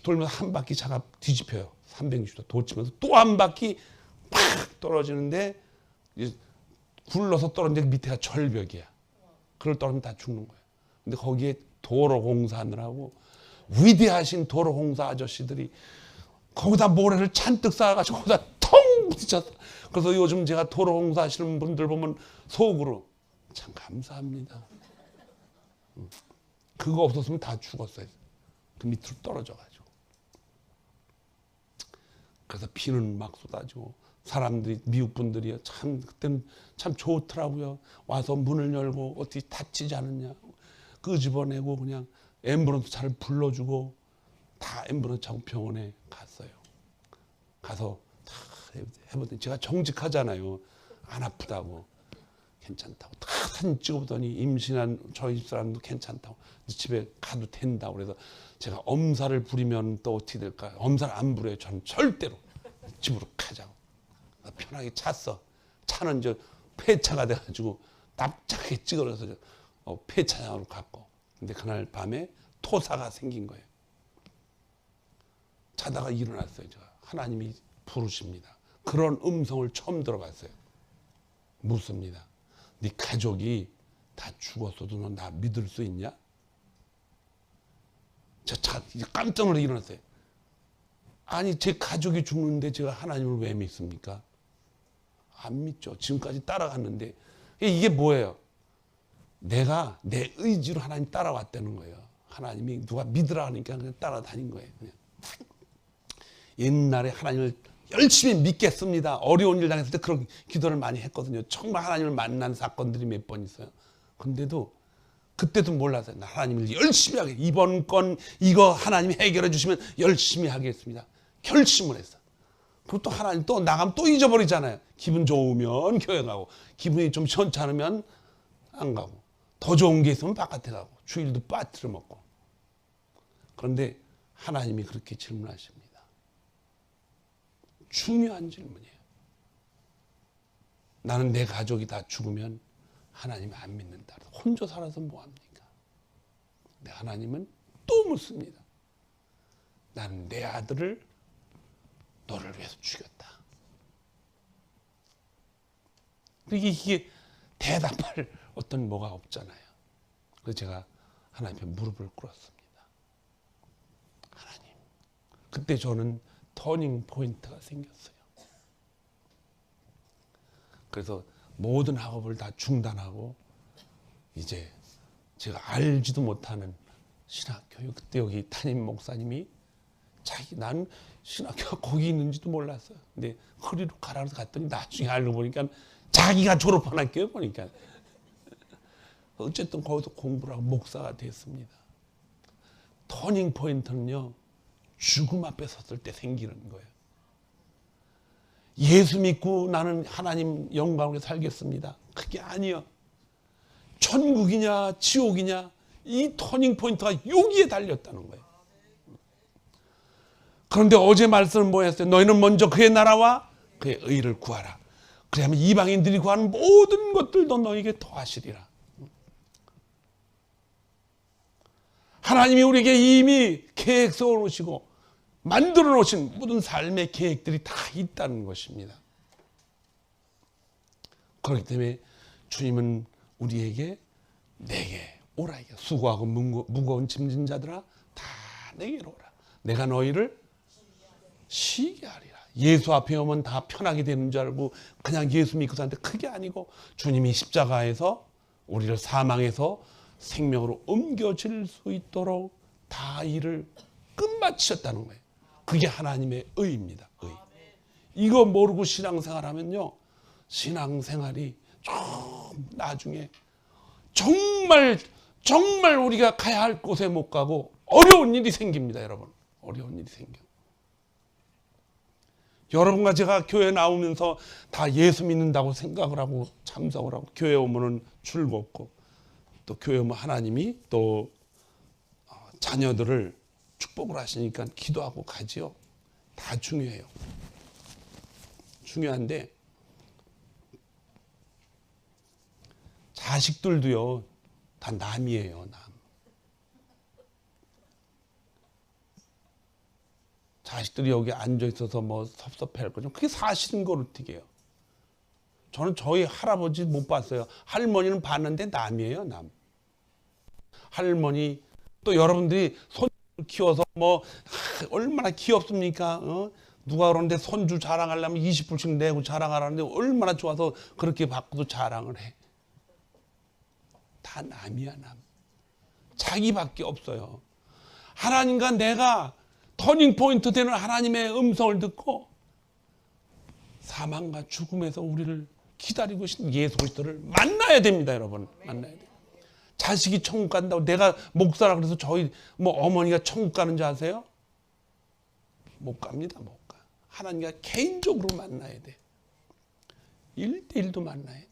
돌면서 한 바퀴 차가 뒤집혀요. 360도 도치면서 또 한 바퀴 팍 떨어지는데 굴러서 떨어지는데 밑에가 절벽이야. 그걸 떨어지면 다 죽는 거예요. 근데 거기에 도로 공사하느라고 위대하신 도로 공사 아저씨들이 거기다 모래를 잔뜩 쌓아가지고 거기다 통 부딪혔어. 그래서 요즘 제가 도로 공사하시는 분들 보면 속으로 참 감사합니다. 그거 없었으면 다 죽었어요. 그 밑으로 떨어져가지고. 그래서 비는 막 쏟아지고 사람들이 미국 분들이 참 그때는 참 좋더라고요. 와서 문을 열고 어떻게 다치지 않았냐 끄집어내고 그냥 앰뷸런스 차를 불러주고 다 앰뷸런스 차고 병원에 갔어요. 가서 다 해보더니 제가 정직하잖아요. 안 아프다고 괜찮다고 다 사진 찍어보더니 임신한 저희 집사람도 괜찮다고 집에 가도 된다고 그래서 제가 엄살을 부리면 또 어떻게 될까? 엄살 안 부려요. 저는 절대로 집으로 가자고 편하게 찼어. 차는 이제 폐차가 돼가지고 납작하게 찌그러서 폐차장으로 갔고 근데 그날 밤에 토사가 생긴 거예요. 자다가 일어났어요. 제가 하나님이 부르십니다. 그런 음성을 처음 들어봤어요. 묻습니다. 네 가족이 다 죽었어도 너 나 믿을 수 있냐? 제가 깜짝 놀라 일어났어요. 아니 제 가족이 죽는데 제가 하나님을 왜 믿습니까? 안 믿죠. 지금까지 따라갔는데 이게 뭐예요? 내가 내 의지로 하나님 따라왔다는 거예요. 하나님이 누가 믿으라 하니까 그냥 따라다닌 거예요. 그냥. 옛날에 하나님을 열심히 믿겠습니다. 어려운 일 당했을 때 그런 기도를 많이 했거든요. 정말 하나님을 만난 사건들이 몇 번 있어요. 근데도 그때도 몰랐어요. 하나님을 열심히 하게 이번 건 이거 하나님이 해결해 주시면 열심히 하겠습니다. 결심을 했어. 그리고 또 하나님 또 나가면 또 잊어버리잖아요. 기분 좋으면 교회 가고 기분이 좀 시원찮으면 안 가고 더 좋은 게 있으면 바깥에 가고 주일도 빠뜨려 먹고 그런데 하나님이 그렇게 질문하십니다. 중요한 질문이에요. 나는 내 가족이 다 죽으면 하나님 안 믿는다. 혼자 살아서 뭐합니까? 근데 하나님은 또 묻습니다. 나는 내 아들을 너를 위해서 죽였다. 이게 대답할 어떤 뭐가 없잖아요. 그래서 제가 하나님 앞에 무릎을 꿇었습니다. 하나님, 그때 저는 터닝 포인트가 생겼어요. 그래서 모든 학업을 다 중단하고 이제 제가 알지도 못하는 신학교요. 그때 여기 담임 목사님이 난 신학교가 거기 있는지도 몰랐어요. 근데 허리로 가라 그래서 갔더니 나중에 알고 보니까 자기가 졸업한 학교에 보니까 어쨌든 거기서 공부를 하고 목사가 됐습니다. 터닝 포인트는요, 죽음 앞에 섰을 때 생기는 거예요. 예수 믿고 나는 하나님 영광으로 살겠습니다. 그게 아니요. 천국이냐 지옥이냐, 이 터닝 포인트가 여기에 달렸다는 거예요. 그런데 어제 말씀은 뭐였어요? 너희는 먼저 그의 나라와 그의 의를 구하라. 그러면 이방인들이 구하는 모든 것들도 너에게 더하시리라. 하나님이 우리에게 이미 계획 세워 놓으시고 만들어 놓으신 모든 삶의 계획들이 다 있다는 것입니다. 그렇기 때문에 주님은 우리에게 내게 오라. 수고하고 무거운 짐진 자들아 다 내게로 오라. 내가 너희를 쉬게 하리라. 예수 앞에 오면 다 편하게 되는 줄 알고 그냥 예수 믿고 사는데 그게 아니고 주님이 십자가에서 우리를 사망에서 생명으로 옮겨질 수 있도록 다 일을 끝마치셨다는 거예요. 그게 하나님의 의입니다. 의. 이거 모르고 신앙생활하면요, 신앙생활이 좀 나중에 정말 우리가 가야 할 곳에 못 가고 어려운 일이 생깁니다. 여러분, 어려운 일이 생겨. 여러분과 제가 교회 나오면서 다 예수 믿는다고 생각을 하고 참석을 하고 교회 오면은 즐겁고 또 교회 오면 하나님이 또 자녀들을 축복을 하시니까 기도하고 가지요. 다 중요해요. 중요한데 자식들도요, 다 남이에요. 남. 자식들이 여기 앉아 있어서 뭐 섭섭해할 거죠. 그게 사실인 걸 어떻게 해요? 저는 저희 할아버지 못 봤어요. 할머니는 봤는데 남이에요, 남. 할머니, 또 여러분들이 손주 키워서 뭐 얼마나 귀엽습니까? 누가 그러는데 손주 자랑하려면 20불씩 내고 자랑하라는데 얼마나 좋아서 그렇게 받고도 자랑을 해. 다 남이야, 남. 자기밖에 없어요. 하나님과 내가 터닝포인트 되는 하나님의 음성을 듣고 사망과 죽음에서 우리를 기다리고 계신 예수 그리스도를 만나야 됩니다, 여러분. 만나야 돼요. 자식이 천국 간다고 내가 목사라 그래서 저희 뭐 어머니가 천국 가는 줄 아세요? 못 갑니다, 못 가. 하나님과 개인적으로 만나야 돼. 1대1도 만나야 돼.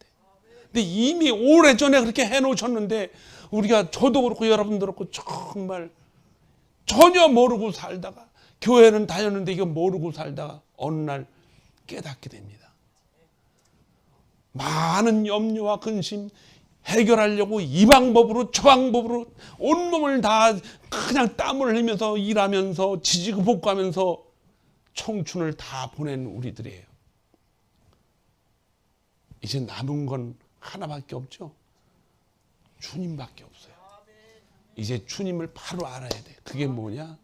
근데 이미 오래전에 그렇게 해놓으셨는데 우리가 저도 그렇고 여러분도 그렇고 정말 전혀 모르고 살다가 교회는 다녔는데 이거 모르고 살다가 어느 날 깨닫게 됩니다. 많은 염려와 근심 해결하려고 이 방법으로 저 방법으로 온몸을 다 그냥 땀을 흘리면서 일하면서 지지고 볶고하면서 청춘을 다 보낸 우리들이에요. 이제 남은 건 하나밖에 없죠. 주님밖에 없어요. 이제 주님을 바로 알아야 돼. 그게 뭐냐?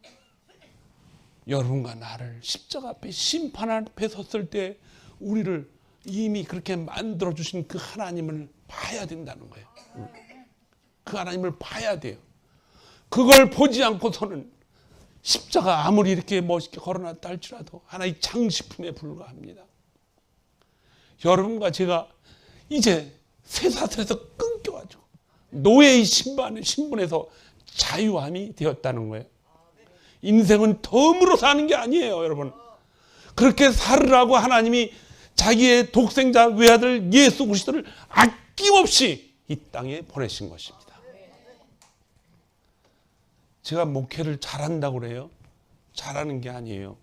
여러분과 나를 십자가 앞에 심판 앞에 섰을 때 우리를 이미 그렇게 만들어주신 그 하나님을 봐야 된다는 거예요. 그 하나님을 봐야 돼요. 그걸 보지 않고서는 십자가 아무리 이렇게 멋있게 걸어놨다 할지라도 하나의 장식품에 불과합니다. 여러분과 제가 이제 쇠사슬에서 끊겨가지고 노예의 신분에서 자유함이 되었다는 거예요. 인생은 덤으로 사는 게 아니에요, 여러분. 그렇게 살으라고 하나님이 자기의 독생자 외아들 예수 그리스도를 아낌없이 이 땅에 보내신 것입니다. 제가 목회를 잘한다고 그래요? 잘하는 게 아니에요.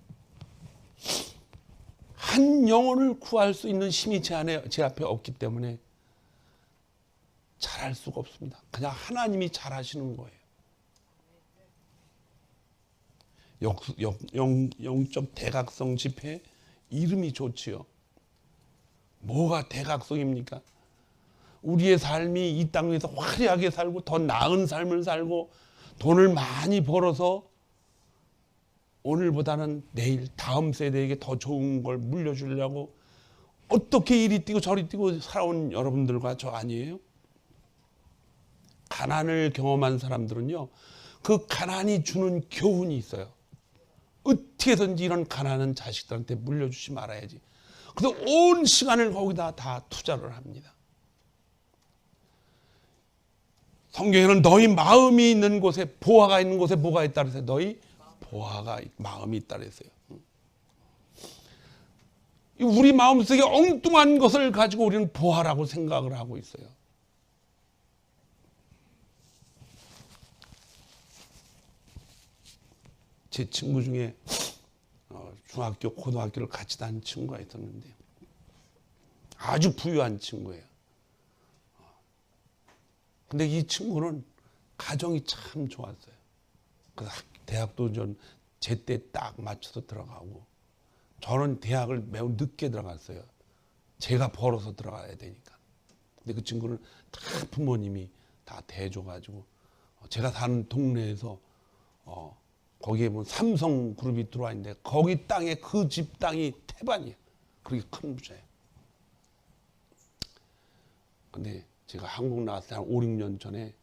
한 영혼을 구할 수 있는 힘이 제 앞에 없기 때문에 잘할 수가 없습니다. 그냥 하나님이 잘하시는 거예요. 영적 대각성 집회 이름이 좋지요. 뭐가 대각성입니까? 우리의 삶이 이 땅에서 화려하게 살고 더 나은 삶을 살고 돈을 많이 벌어서 오늘보다는 내일 다음 세대에게 더 좋은 걸 물려주려고 어떻게 이리 뛰고 저리 뛰고 살아온 여러분들과 저 아니에요? 가난을 경험한 사람들은요, 그 가난이 주는 교훈이 있어요. 어떻게 해서든지 이런 가난한 자식들한테 물려주지 말아야지. 그래서 온 시간을 거기다 다 투자를 합니다. 성경에는 너희 마음이 있는 곳에, 보화가 있는 곳에 뭐가 있다 그랬어요? 너희 보화가, 마음이 있다 그랬어요. 우리 마음속에 엉뚱한 것을 가지고 우리는 보화라고 생각을 하고 있어요. 제 친구 중에 중학교, 고등학교를 같이 다닌 친구가 있었는데 아주 부유한 친구예요. 근데 이 친구는 가정이 참 좋았어요. 그래서 대학도 전 제때 딱 맞춰서 들어가고, 저는 대학을 매우 늦게 들어갔어요. 제가 벌어서 들어가야 되니까. 근데 그 친구는 다 부모님이 다 대줘가지고, 제가 사는 동네에서 거기에 뭐 삼성그룹이 들어와 있는데 거기 땅에, 그 집 땅이 태반이에요. 그렇게 큰 부자예요. 근데 제가 한국 나왔을 때 한 5, 6년 전에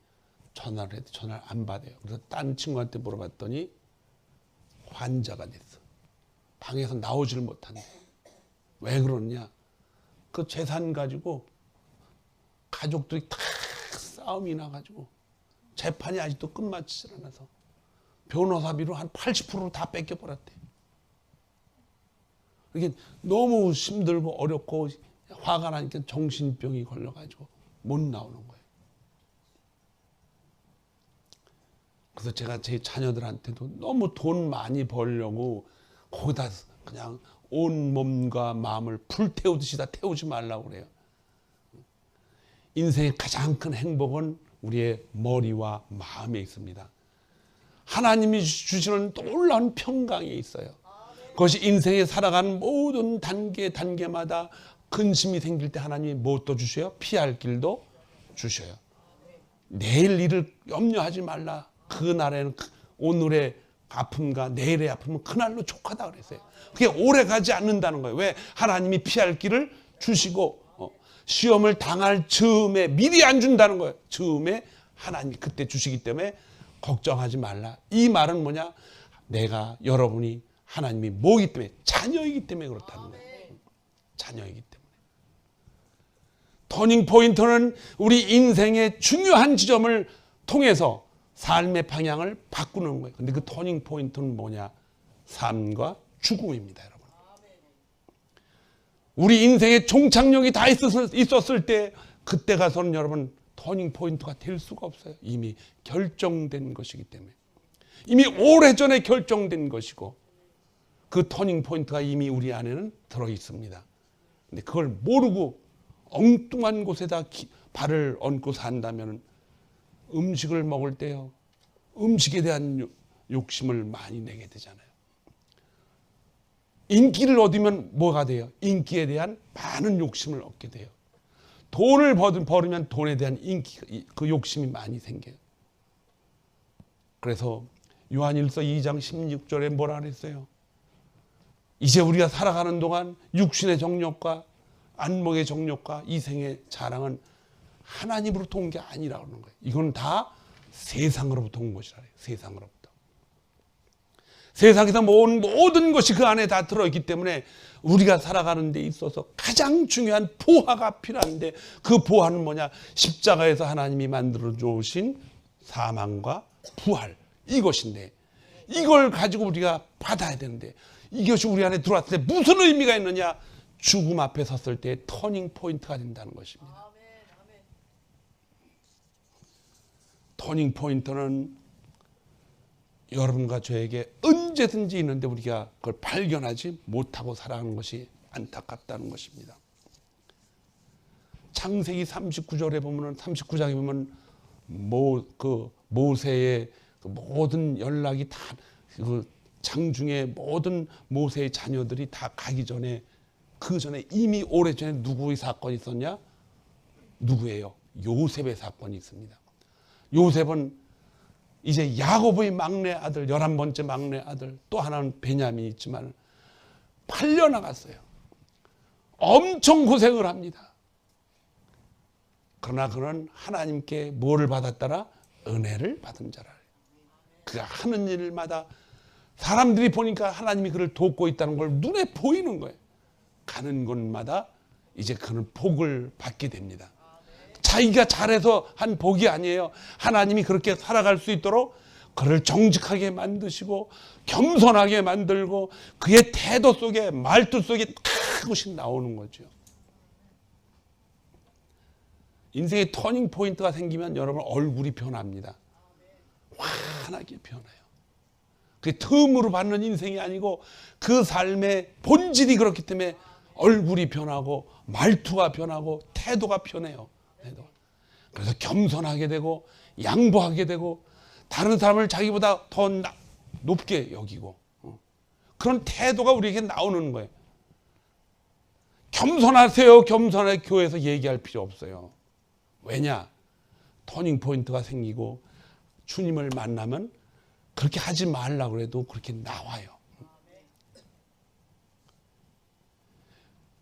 전화를 해도 전화를 안 받아요. 그래서 딴 친구한테 물어봤더니 환자가 됐어. 방에서 나오지를 못한대. 왜 그러냐? 그 재산 가지고 가족들이 다 싸움이 나가지고 재판이 아직도 끝마치질 않아서 변호사비로 한 80%를 다 뺏겨버렸대. 이게 너무 힘들고 어렵고 화가 나니까 정신병이 걸려가지고 못 나오는 거예요. 그래서 제가 제 자녀들한테도 너무 돈 많이 벌려고 거기다 그냥 온 몸과 마음을 불태우듯이 다 태우지 말라고 그래요. 인생의 가장 큰 행복은 우리의 머리와 마음에 있습니다. 하나님이 주시는 놀라운 평강이 있어요. 그것이 인생에 살아가는 모든 단계마다 근심이 생길 때 하나님이 무엇도 주셔요? 피할 길도 주셔요. 내일 일을 염려하지 말라. 그날에는 오늘의 아픔과 내일의 아픔은 그날로 족하다 그랬어요. 그게 오래 가지 않는다는 거예요. 왜? 하나님이 피할 길을 주시고 시험을 당할 즈음에 미리 안 준다는 거예요. 즈음에 하나님이 그때 주시기 때문에 걱정하지 말라. 이 말은 뭐냐? 내가, 여러분이 하나님이 뭐이기 때문에, 자녀이기 때문에 그렇다는 거예요. 자녀이기 때문에. 터닝 포인트는 우리 인생의 중요한 지점을 통해서 삶의 방향을 바꾸는 거예요. 근데 그 터닝 포인트는 뭐냐? 삶과 죽음입니다, 여러분. 우리 인생의 종착역이 다 있었을 때, 그때 가서는 여러분 터닝 포인트가 될 수가 없어요. 이미 결정된 것이기 때문에. 이미 오래전에 결정된 것이고, 그 터닝 포인트가 이미 우리 안에는 들어 있습니다. 근데 그걸 모르고 엉뚱한 곳에다 발을 얹고 산다면 음식을 먹을 때요, 음식에 대한 욕심을 많이 내게 되잖아요. 인기를 얻으면 뭐가 돼요? 인기에 대한 많은 욕심을 얻게 돼요. 돈을 벌으면 돈에 대한 인기, 그 욕심이 많이 생겨요. 그래서 요한일서 2장 16절에 뭐라 그랬어요? 이제 우리가 살아가는 동안 육신의 정욕과 안목의 정욕과 이생의 자랑은 하나님으로부터 온 게 아니라고 하는 거예요. 이건 다 세상으로부터 온 것이라 해요. 세상으로부터. 세상에서 모든 것이 그 안에 다 들어있기 때문에 우리가 살아가는 데 있어서 가장 중요한 보화가 필요한데, 그 보화는 뭐냐? 십자가에서 하나님이 만들어 주신 사망과 부활, 이것인데, 이걸 가지고 우리가 받아야 되는데, 이것이 우리 안에 들어왔을 때 무슨 의미가 있느냐? 죽음 앞에 섰을 때 터닝 포인트가 된다는 것입니다. 터닝 포인트는 여러분과 저에게 언제든지 있는데 우리가 그걸 발견하지 못하고 살아가는 것이 안타깝다는 것입니다. 창세기 39절에 보면은 39장에 보면 모세의 그 모든 연락이 다 그 장중에 모든 모세의 자녀들이 다 가기 전에 그 전에 이미 오래전에 누구의 사건이 있었냐? 누구예요? 요셉의 사건이 있습니다. 요셉은 이제 야곱의 막내 아들, 11번째 막내 아들, 또 하나는 베냐민이 있지만 팔려나갔어요. 엄청 고생을 합니다. 그러나 그는 하나님께 뭐를 받았더라? 은혜를 받은 자라. 그가 하는 일마다 사람들이 보니까 하나님이 그를 돕고 있다는 걸 눈에 보이는 거예요. 가는 곳마다 이제 그는 복을 받게 됩니다. 자기가 잘해서 한 복이 아니에요. 하나님이 그렇게 살아갈 수 있도록 그를 정직하게 만드시고 겸손하게 만들고 그의 태도 속에 말투 속에 그것이 나오는 거죠. 인생의 터닝 포인트가 생기면 여러분 얼굴이 변합니다. 환하게 변해요. 그게 틈으로 받는 인생이 아니고 그 삶의 본질이 그렇기 때문에 얼굴이 변하고 말투가 변하고 태도가 변해요. 그래서 겸손하게 되고 양보하게 되고 다른 사람을 자기보다 더 높게 여기고 그런 태도가 우리에게 나오는 거예요. 겸손하세요. 겸손하게 교회에서 얘기할 필요 없어요. 왜냐? 터닝 포인트가 생기고 주님을 만나면 그렇게 하지 말라고 해도 그렇게 나와요.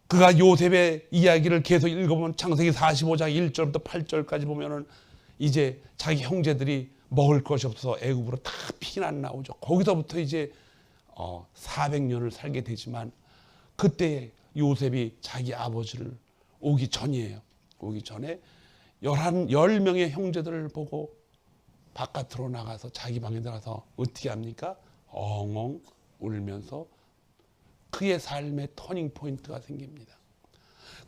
그가 요셉의 이야기를 계속 읽어보면 창세기 45장 1절부터 8절까지 보면은 이제 자기 형제들이 먹을 것이 없어서 애굽으로 다 피난 나오죠. 거기서부터 이제 400년을 살게 되지만 그때 요셉이 자기 아버지를 오기 전이에요. 오기 전에 10명의 형제들을 보고 바깥으로 나가서 자기 방에 들어가서 어떻게 합니까? 엉엉 울면서 그의 삶의 터닝 포인트가 생깁니다.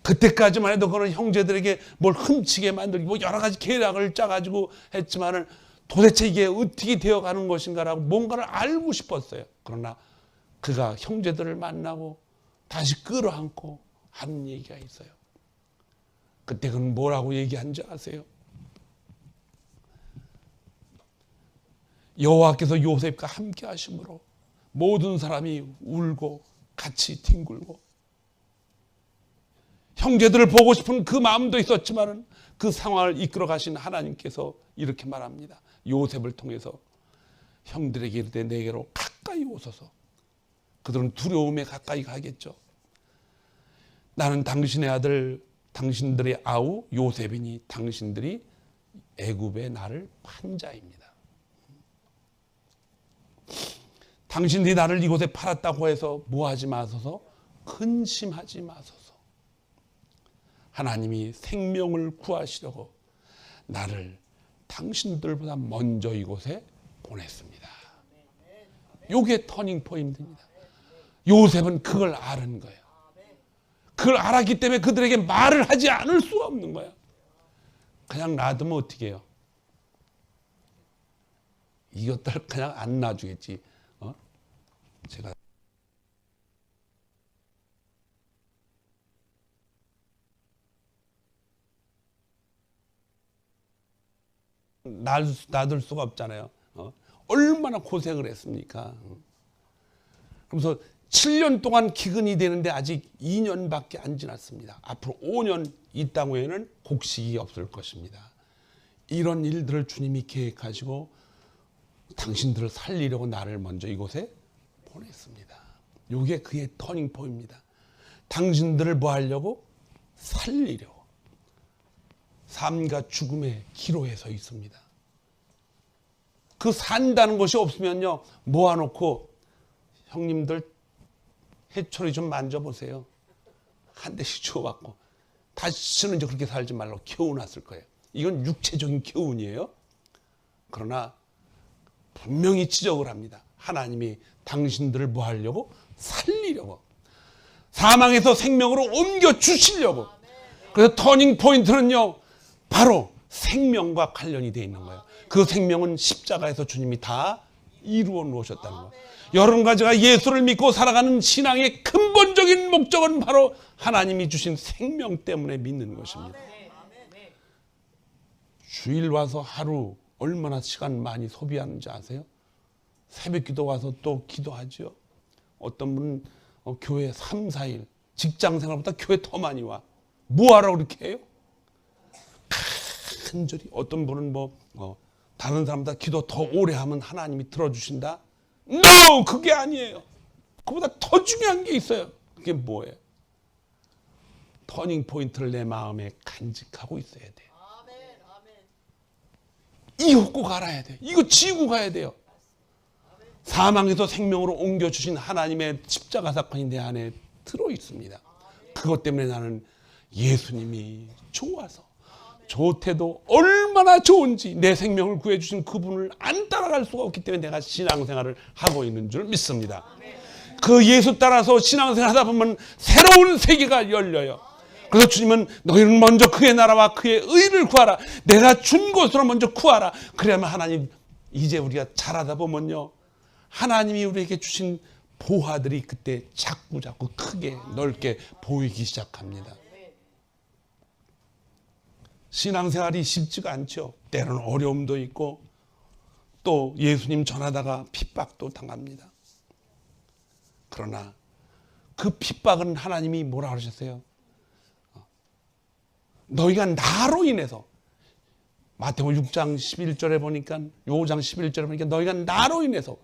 그때까지만 해도 그런 형제들에게 뭘 훔치게 만들고 뭐 여러 가지 계략을 짜가지고 했지만은 도대체 이게 어떻게 되어가는 것인가라고 뭔가를 알고 싶었어요. 그러나 그가 형제들을 만나고 다시 끌어안고 하는 얘기가 있어요. 그때 그는 뭐라고 얘기한지 아세요? 여호와께서 요셉과 함께 하심으로 모든 사람이 울고 같이 뒹굴고 형제들을 보고 싶은 그 마음도 있었지만 그 상황을 이끌어 가신 하나님께서 이렇게 말합니다. 요셉을 통해서 형들에게 이르되 내게로 가까이 오소서. 그들은 두려움에 가까이 가겠죠. 나는 당신의 아들 당신들의 아우 요셉이니 당신들이 애굽의 나를 판 자입니다. 당신들이 나를 이곳에 팔았다고 해서 뭐하지 마소서, 근심하지 마소서. 하나님이 생명을 구하시려고 나를 당신들보다 먼저 이곳에 보냈습니다. 이게 터닝 포인트입니다. 요셉은 그걸 아는 거예요. 그걸 알았기 때문에 그들에게 말을 하지 않을 수 없는 거예요. 그냥 놔두면 어떻게 해요? 이것들 그냥 안 놔주겠지. 제가 놔둘 수가 없잖아요. 얼마나 고생을 했습니까? 그래서 7년 동안 기근이 되는데 아직 2년밖에 안 지났습니다. 앞으로 5년 이 땅 후에는 곡식이 없을 것입니다. 이런 일들을 주님이 계획하시고 당신들을 살리려고 나를 먼저 이곳에 보냈습니다. 이게 그의 터닝 포인트입니다. 당신들을 뭐 하려고? 살리려고. 삶과 죽음의 기로에 서 있습니다. 그 산다는 것이 없으면요, 모아놓고 형님들 해초리 좀 만져보세요. 한 대씩 주워받고 다시는 이제 그렇게 살지 말라고 교훈했을 거예요. 이건 육체적인 교훈이에요. 그러나 분명히 지적을 합니다. 하나님이 당신들을 뭐 하려고? 살리려고. 사망에서 생명으로 옮겨 주시려고. 그래서 터닝 포인트는요, 바로 생명과 관련이 되어 있는 거예요. 그 생명은 십자가에서 주님이 다 이루어 놓으셨다는 거. 여러분과 제가 예수를 믿고 살아가는 신앙의 근본적인 목적은 바로 하나님이 주신 생명 때문에 믿는 것입니다. 주일 와서 하루 얼마나 시간 많이 소비하는지 아세요? 새벽 기도 와서 또 기도하죠. 어떤 분은 교회 3, 4일, 직장 생활보다 교회 더 많이 와. 뭐 하라고 그렇게 해요? 간절히. 어떤 분은 다른 사람보다 기도 더 오래 하면 하나님이 들어주신다? No! 그게 아니에요. 그보다 더 중요한 게 있어요. 그게 뭐예요? 터닝 포인트를 내 마음에 간직하고 있어야 돼요. 이거 꼭 알아야 돼요. 이거 지고 가야 돼요. 사망에서 생명으로 옮겨주신 하나님의 십자가 사건이 내 안에 들어있습니다. 그것 때문에 나는 예수님이 좋아서 좋대도 얼마나 좋은지 내 생명을 구해주신 그분을 안 따라갈 수가 없기 때문에 내가 신앙생활을 하고 있는 줄 믿습니다. 그 예수 따라서 신앙생활 하다 보면 새로운 세계가 열려요. 그래서 주님은 너희는 먼저 그의 나라와 그의 의를 구하라. 내가 준 것으로 먼저 구하라. 그래야만 하나님, 이제 우리가 잘하다 보면요, 하나님이 우리에게 주신 보화들이 그때 자꾸 크게 넓게 보이기 시작합니다. 신앙생활이 쉽지가 않죠. 때로는 어려움도 있고 또 예수님 전하다가 핍박도 당합니다. 그러나 그 핍박은 하나님이 뭐라 그러셨어요? 너희가 나로 인해서, 마태복음 6장 11절에 보니까, 5장 11절에 보니까 너희가 나로 인해서,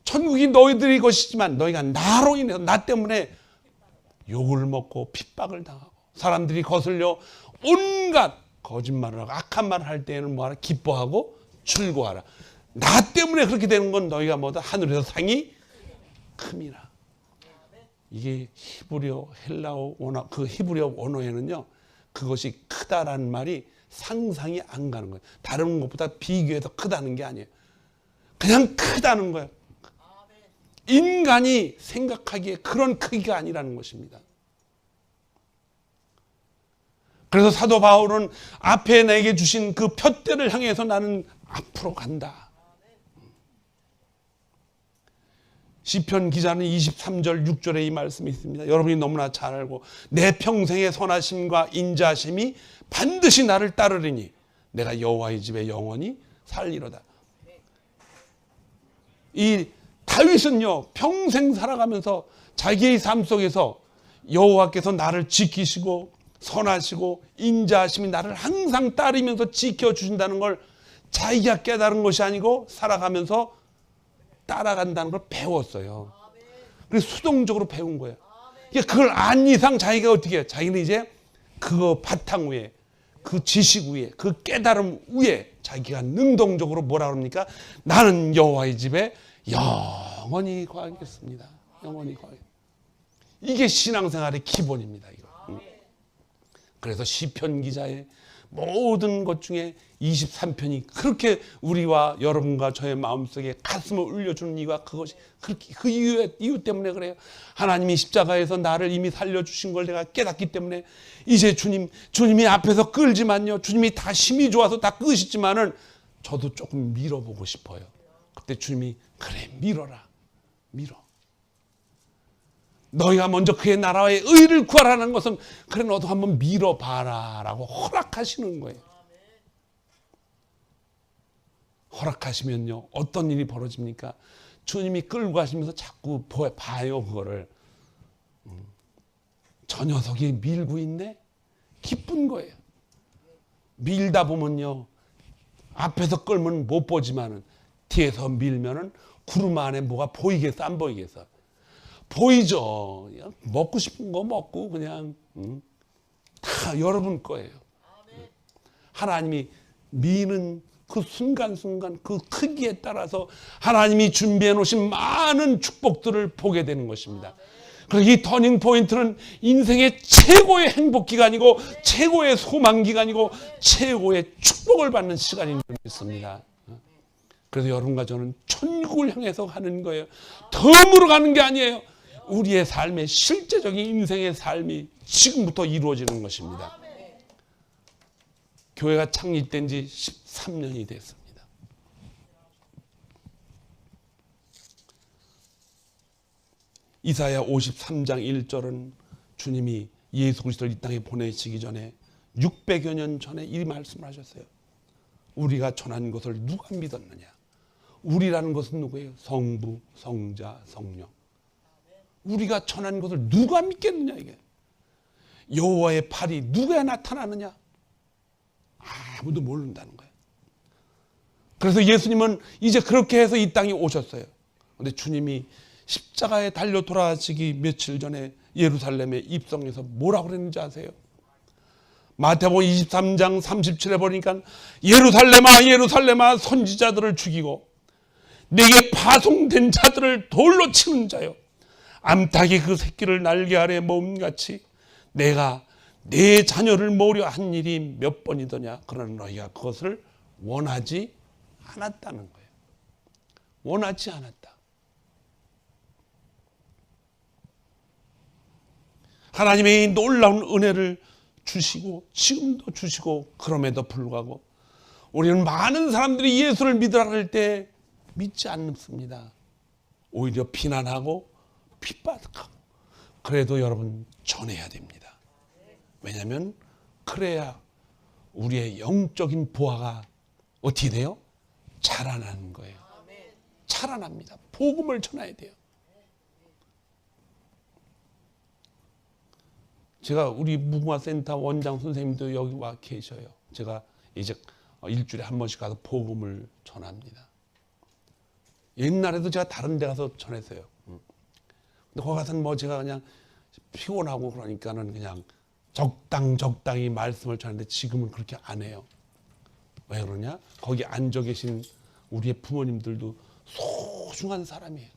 천국이 너희들의 것이지만 너희가 나로 인해서, 나 때문에 욕을 먹고 핍박을 당하고 사람들이 거슬려 온갖 거짓말을 하고 악한 말을 할 때에는 뭐하라? 기뻐하고 즐거워하라. 나 때문에 그렇게 되는 건 너희가 뭐다? 하늘에서 상이 큼이라. 이게 히브리어, 헬라어 원어, 그 히브리어 원어에는요, 그것이 크다라는 말이 상상이 안 가는 거예요. 다른 것보다 비교해서 크다는 게 아니에요. 그냥 크다는 거예요. 인간이 생각하기에 그런 크기가 아니라는 것입니다. 그래서 사도 바울은 앞에 내게 주신 그 푯대를 향해서 나는 앞으로 간다. 시편 기자는 23절 6절에 이 말씀이 있습니다. 여러분이 너무나 잘 알고, 내 평생의 선하심과 인자하심이 반드시 나를 따르리니 내가 여호와의 집에 영원히 살리로다. 이 다윗은요, 평생 살아가면서 자기의 삶 속에서 여호와께서 나를 지키시고 선하시고 인자하심이 나를 항상 따르면서 지켜주신다는 걸 자기가 깨달은 것이 아니고 살아가면서 따라간다는 걸 배웠어요. 그래서 수동적으로 배운 거예요. 그걸 안 이상 자기가 어떻게 해요? 자기는 이제 그 바탕 위에, 그 지식 위에, 그 깨달음 위에 자기가 능동적으로 뭐라 그럽니까? 나는 여호와의 집에 영원히 거하겠습니다. 영원히 거하겠습니다. 이게 신앙생활의 기본입니다. 이거. 그래서 시편 기자의 모든 것 중에 23편이 그렇게 우리와 여러분과 저의 마음속에 가슴을 울려주는 이유가 그것이 그렇게 그 이유 때문에 그래요. 하나님이 십자가에서 나를 이미 살려주신 걸 내가 깨닫기 때문에 이제 주님이 앞에서 끌지만요, 주님이 다 힘이 좋아서 다 끄시지만은 저도 조금 밀어보고 싶어요. 그때 주님이 그래, 밀어라, 밀어. 너희가 먼저 그의 나라의 의를 구하라는 것은 그래, 너도 한번 밀어봐라 라고 허락하시는 거예요. 허락하시면요, 어떤 일이 벌어집니까? 주님이 끌고 가시면서 자꾸 봐요. 그거를 저 녀석이 밀고 있네? 기쁜 거예요. 밀다 보면요, 앞에서 끌면 못 보지만은 뒤에서 밀면은 구름 안에 뭐가 보이겠어, 안 보이겠어? 보이죠. 먹고 싶은 거 먹고 그냥 다 여러분 거예요. 하나님이 미는 그 순간순간 그 크기에 따라서 하나님이 준비해 놓으신 많은 축복들을 보게 되는 것입니다. 그래서 이 터닝 포인트는 인생의 최고의 행복 기간이고 최고의 소망 기간이고 최고의 축복을 받는 시간인 줄 믿습니다. 그래서 여러분과 저는 천국을 향해서 가는 거예요. 덤으로 가는 게 아니에요. 우리의 삶의 실제적인 인생의 삶이 지금부터 이루어지는 것입니다. 교회가 창립된 지 13년이 됐습니다. 이사야 53장 1절은 주님이 예수 그리스도를 이 땅에 보내시기 전에 600여 년 전에 이 말씀을 하셨어요. 우리가 전한 것을 누가 믿었느냐? 우리라는 것은 누구예요? 성부, 성자, 성령. 우리가 전한 것을 누가 믿겠느냐 이게. 여호와의 팔이 누구에 나타나느냐? 아무도 모른다는 거예요. 그래서 예수님은 이제 그렇게 해서 이 땅에 오셨어요. 그런데 주님이 십자가에 달려 돌아가시기 며칠 전에 예루살렘에 입성해서 뭐라고 그랬는지 아세요? 마태복음 23장 37에 보니까 예루살렘아 예루살렘아 선지자들을 죽이고 내게 파송된 자들을 돌로 치는 자요, 암탉이 그 새끼를 날개 아래 모음같이 내가 내 자녀를 모으려 한 일이 몇 번이더냐. 그러나 너희가 그것을 원하지 않았다는 거예요. 원하지 않았다. 하나님의 놀라운 은혜를 주시고 지금도 주시고, 그럼에도 불구하고 우리는 많은 사람들이 예수를 믿으라 할 때 믿지 않습니다. 오히려 비난하고 핍박하고. 그래도 여러분 전해야 됩니다. 왜냐하면 그래야 우리의 영적인 부하가 어떻게 돼요? 자라나는 거예요. 자라납니다. 복음을 전해야 돼요. 제가 우리 무궁화센터 원장 선생님도 여기 와 계셔요. 제가 이제 일주일에 한 번씩 가서 복음을 전합니다. 옛날에도 제가 다른 데 가서 전했어요. 근데 거기 가서는 뭐 제가 그냥 피곤하고 그러니까는 그냥 적당히 말씀을 전하는데 지금은 그렇게 안 해요. 왜 그러냐? 거기 앉아 계신 우리의 부모님들도 소중한 사람이에요.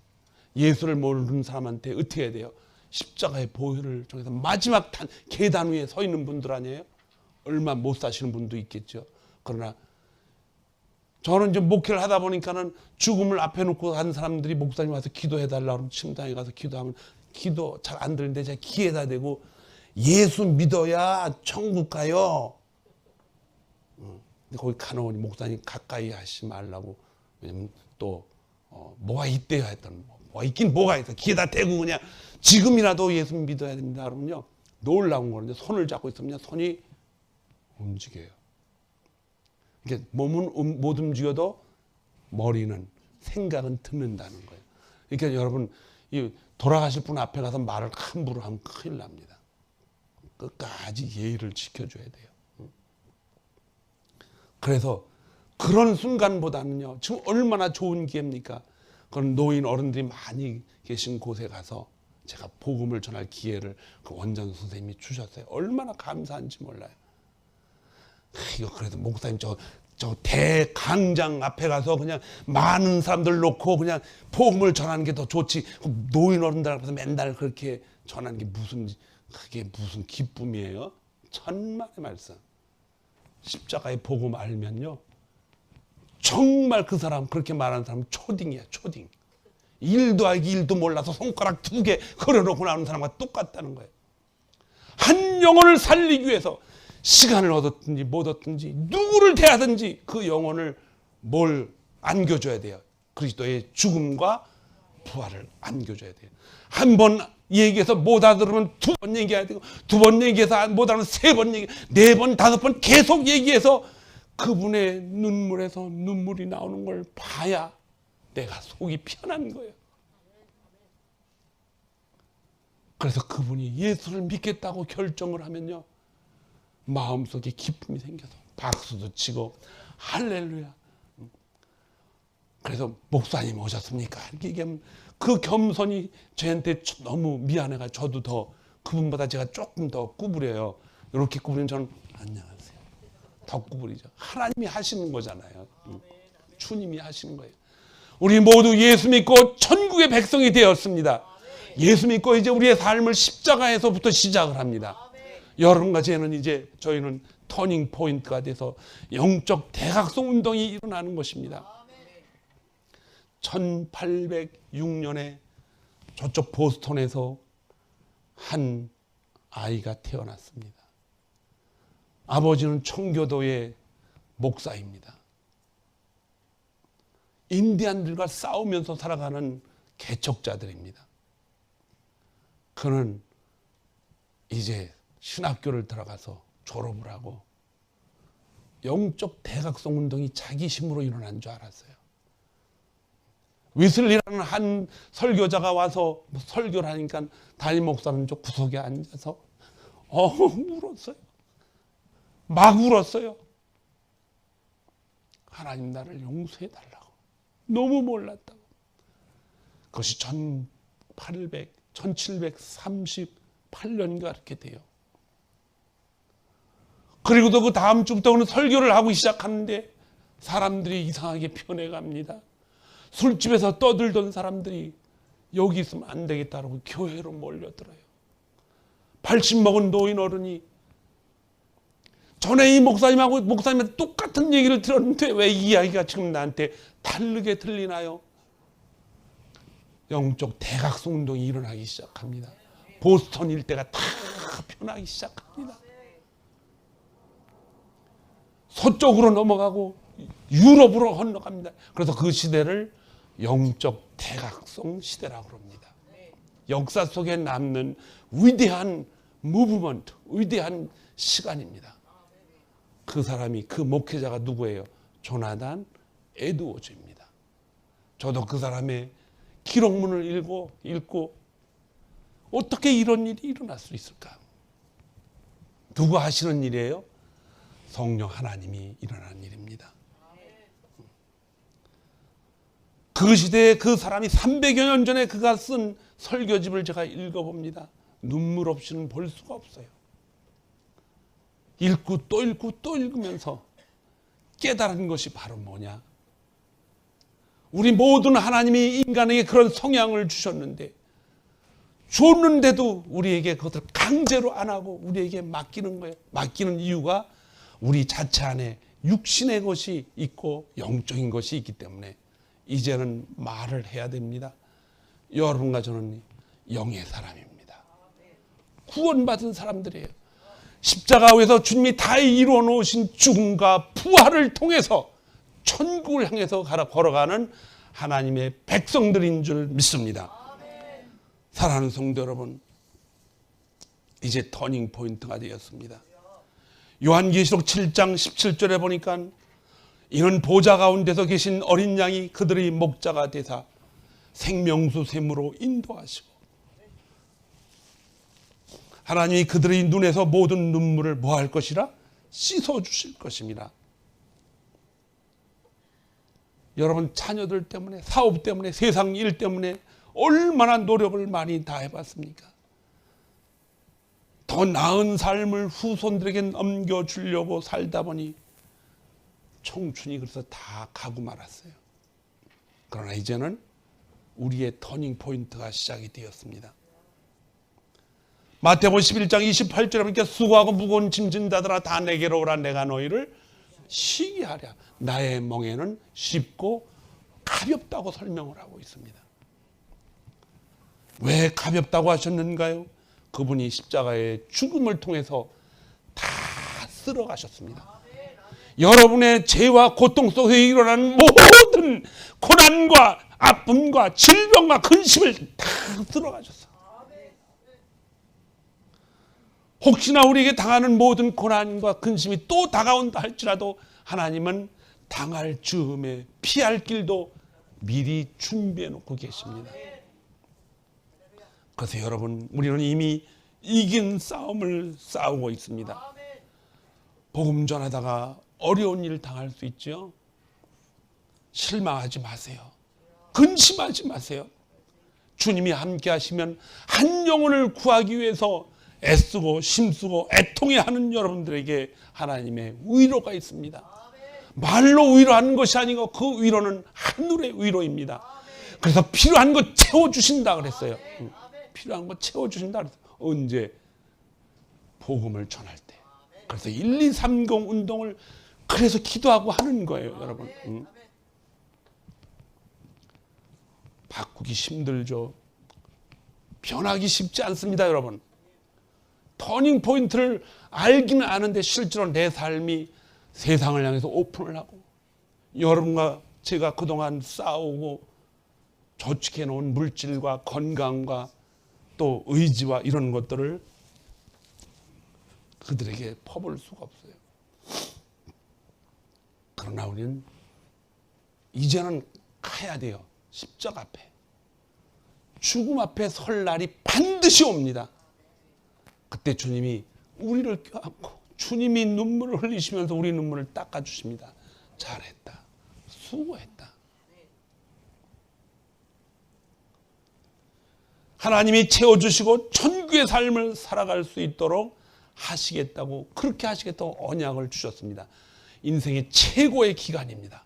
예수를 모르는 사람한테 어떻게 해야 돼요? 십자가의 보혈을 통해서 마지막 계단 위에 서 있는 분들 아니에요? 얼마 못 사시는 분도 있겠죠. 그러나 저는 이제 목회를 하다 보니까는 죽음을 앞에 놓고 한 사람들이 목사님 와서 기도해달라고 하면 침상에 가서 기도하면 기도 잘 안 들리는데 제가 귀에다 대고 예수 믿어야 천국 가요. 근데 거기 가놓으니 목사님 가까이 하지 말라고. 왜냐면 또 뭐가 있대요 했더니 뭐가 있긴 뭐가 있어. 귀에다 대고 그냥 지금이라도 예수 믿어야 됩니다. 그러면요 놀라운 거는데 손을 잡고 있으면 손이 움직여요. 이게 몸은 못 움직여도 머리는 생각은 듣는다는 거예요. 그러니까 여러분 이 돌아가실 분 앞에 가서 말을 함부로 하면 큰일 납니다. 끝까지 예의를 지켜줘야 돼요. 그래서 그런 순간보다는요 지금 얼마나 좋은 기회입니까? 그런 노인 어른들이 많이 계신 곳에 가서 제가 복음을 전할 기회를 그 원장 선생님이 주셨어요. 얼마나 감사한지 몰라요. 이거 그래도 목사님 저 대강장 앞에 가서 그냥 많은 사람들 놓고 그냥 복음을 전하는 게 더 좋지. 노인 어른들 앞에서 맨날 그렇게 전하는 게 그게 무슨 기쁨이에요? 천만의 말씀. 십자가의 복음 알면요 정말 그 사람 그렇게 말하는 사람 초딩이야. 초딩. 일도 알기 일도 몰라서 손가락 2개 걸어놓고 나오는 사람과 똑같다는 거예요. 한 영혼을 살리기 위해서 시간을 얻었든지 못 얻든지 누구를 대하든지 그 영혼을 뭘 안겨줘야 돼요. 그리스도의 죽음과 부활을 안겨줘야 돼요. 한 번 얘기해서 못 알아들으면 2번 얘기해야 되고, 2번 얘기해서 못 알아들으면 3번 얘기, 4번, 5번 계속 얘기해서 그분의 눈물에서 눈물이 나오는 걸 봐야 내가 속이 편한 거예요. 그래서 그분이 예수를 믿겠다고 결정을 하면요 마음속에 기쁨이 생겨서 박수도 치고 할렐루야. 그래서 목사님 오셨습니까? 이렇게 얘기하면 그 겸손이 저한테 너무 미안해가 저도 더 그분보다 제가 조금 더 구부려요. 이렇게 구부리면 저는 안녕하세요. 더 구부리죠. 하나님이 하시는 거잖아요. 주님이 하시는 거예요. 우리 모두 예수 믿고 천국의 백성이 되었습니다. 예수 믿고 이제 우리의 삶을 십자가에서부터 시작을 합니다. 여러분과 저희는 터닝 포인트가 돼서 영적 대각성 운동이 일어나는 것입니다. 1806년에 저쪽 보스턴에서 한 아이가 태어났습니다. 아버지는 청교도의 목사입니다. 인디안들과 싸우면서 살아가는 개척자들입니다. 그는 이제 신학교를 들어가서 졸업을 하고 영적 대각성 운동이 자기 힘으로 일어난 줄 알았어요. 위슬리라는 한 설교자가 와서 설교를 하니까 담임 목사는 저 구석에 앉아서 울었어요. 막 울었어요. 하나님 나를 용서해 달라고. 너무 몰랐다고. 그것이 1738년인가 그렇게 돼요. 그리고도 그 다음 주부터는 설교를 하고 시작하는데 사람들이 이상하게 변해갑니다. 술집에서 떠들던 사람들이 여기 있으면 안 되겠다고 교회로 몰려들어요. 80 먹은 노인 어른이 전에 이 목사님한테 똑같은 얘기를 들었는데 왜 이 이야기가 지금 나한테 다르게 들리나요? 영적 대각성 운동이 일어나기 시작합니다. 보스턴 일대가 다 변하기 시작합니다. 서쪽으로 넘어가고 유럽으로 건너갑니다. 그래서 그 시대를 영적 대각성 시대라고 합니다. 역사 속에 남는 위대한 무브먼트, 위대한 시간입니다. 그 사람이, 그 목회자가 누구예요? 조나단 에드워즈입니다. 저도 그 사람의 기록문을 읽고 어떻게 이런 일이 일어날 수 있을까? 누구 하시는 일이에요? 성령 하나님이 일어나는 일입니다. 그 시대에 그 사람이 300여 년 전에 그가 쓴 설교집을 제가 읽어봅니다. 눈물 없이는 볼 수가 없어요. 읽고 또 읽으면서 깨달은 것이 바로 뭐냐? 우리 모든 하나님이 인간에게 그런 성향을 주셨는데 줬는데도 우리에게 그것을 강제로 안 하고 우리에게 맡기는 거예요. 맡기는 이유가 우리 자체 안에 육신의 것이 있고 영적인 것이 있기 때문에 이제는 말을 해야 됩니다. 여러분과 저는 영의 사람입니다. 구원받은 사람들이에요. 십자가 위에서 주님이 다 이루어 놓으신 죽음과 부활을 통해서 천국을 향해서 걸어가는 하나님의 백성들인 줄 믿습니다. 사랑하는 성도 여러분, 이제 터닝 포인트가 되었습니다. 요한계시록 7장 17절에 보니까 이는 보좌 가운데서 계신 어린 양이 그들의 목자가 되사 생명수 샘으로 인도하시고 하나님이 그들의 눈에서 모든 눈물을 뭐할 것이라? 씻어주실 것입니다. 여러분 자녀들 때문에, 사업 때문에, 세상 일 때문에 얼마나 노력을 많이 다해봤습니까? 더 나은 삶을 후손들에게 넘겨주려고 살다 보니 청춘이 그래서 다 가고 말았어요. 그러나 이제는 우리의 터닝 포인트가 시작이 되었습니다. 마태복음 11장 28절에 보니까 수고하고 무거운 짐진 자들아 다 내게로 오라 내가 너희를 쉬게 하랴. 나의 멍에는 쉽고 가볍다고 설명을 하고 있습니다. 왜 가볍다고 하셨는가요? 그분이 십자가의 죽음을 통해서 다 쓸어가셨습니다. 여러분의 죄와 고통 속에 일어나는 모든 고난과 아픔과 질병과 근심을 다 쓸어가셨어요. 혹시나 우리에게 당하는 모든 고난과 근심이 또 다가온다 할지라도 하나님은 당할 즈음에 피할 길도 미리 준비해 놓고 계십니다. 그래서 여러분, 우리는 이미 이긴 싸움을 싸우고 있습니다. 복음 전하다가 어려운 일을 당할 수 있죠. 실망하지 마세요. 근심하지 마세요. 주님이 함께 하시면 한 영혼을 구하기 위해서 애쓰고 힘쓰고 애통해하는 여러분들에게 하나님의 위로가 있습니다. 말로 위로하는 것이 아니고 그 위로는 하늘의 위로입니다. 그래서 필요한 것 채워주신다 그랬어요. 필요한 것 채워주신다 그랬어요. 언제? 복음을 전할 때. 그래서 1230 운동을 그래서 기도하고 하는 거예요, 여러분. 바꾸기 힘들죠. 변하기 쉽지 않습니다, 여러분. 터닝 포인트를 알기는 아는데 실제로 내 삶이 세상을 향해서 오픈을 하고 여러분과 제가 그동안 싸우고 저축해 놓은 물질과 건강과 또 의지와 이런 것들을 그들에게 퍼볼 수가 없어요. 그러나 우리는 이제는 가야 돼요. 십자가 앞에. 죽음 앞에 설 날이 반드시 옵니다. 그때 주님이 우리를 껴안고 주님이 눈물을 흘리시면서 우리 눈물을 닦아주십니다. 잘했다. 수고했다. 하나님이 채워주시고 천국의 삶을 살아갈 수 있도록 하시겠다고, 그렇게 하시겠다고 언약을 주셨습니다. 인생의 최고의 기간입니다.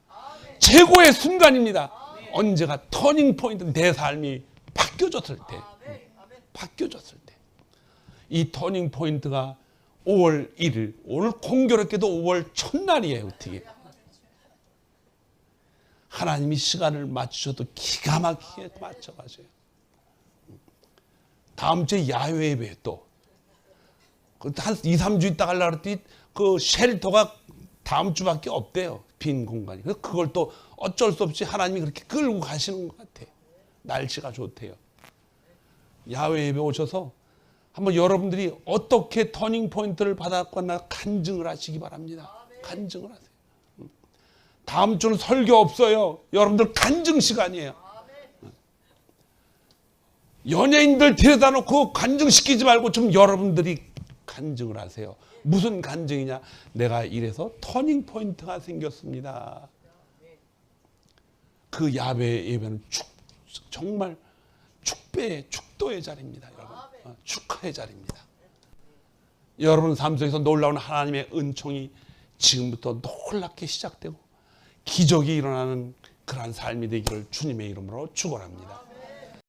최고의 순간입니다. 언제가 터닝 포인트, 내 삶이 바뀌어졌을 때, 이 터닝 포인트가 5월 1일, 오늘 공교롭게도 5월 첫날이에요. 어떻게 하나님이 시간을 맞추셔도 기가 막히게 맞춰가세요. 다음 주에 야외 예배 또 한 2, 3주 있다 가려고 했더니 그 쉘터가 다음 주밖에 없대요. 빈 공간이. 그래서 그걸 또 어쩔 수 없이 하나님이 그렇게 끌고 가시는 것 같아요. 날씨가 좋대요. 야외 예배 오셔서 한번 여러분들이 어떻게 터닝 포인트를 받았거나 간증을 하시기 바랍니다. 간증을 하세요. 다음 주는 설교 없어요. 여러분들 간증 시간이에요. 연예인들 데려다 놓고 간증시키지 말고 좀 여러분들이 간증을 하세요. 무슨 간증이냐? 내가 이래서 터닝 포인트가 생겼습니다. 그 야외 예배는 정말 축도의 자리입니다. 여러분. 축하의 자리입니다. 여러분 삶 속에서 놀라운 하나님의 은총이 지금부터 놀랍게 시작되고 기적이 일어나는 그러한 삶이 되기를 주님의 이름으로 축원합니다.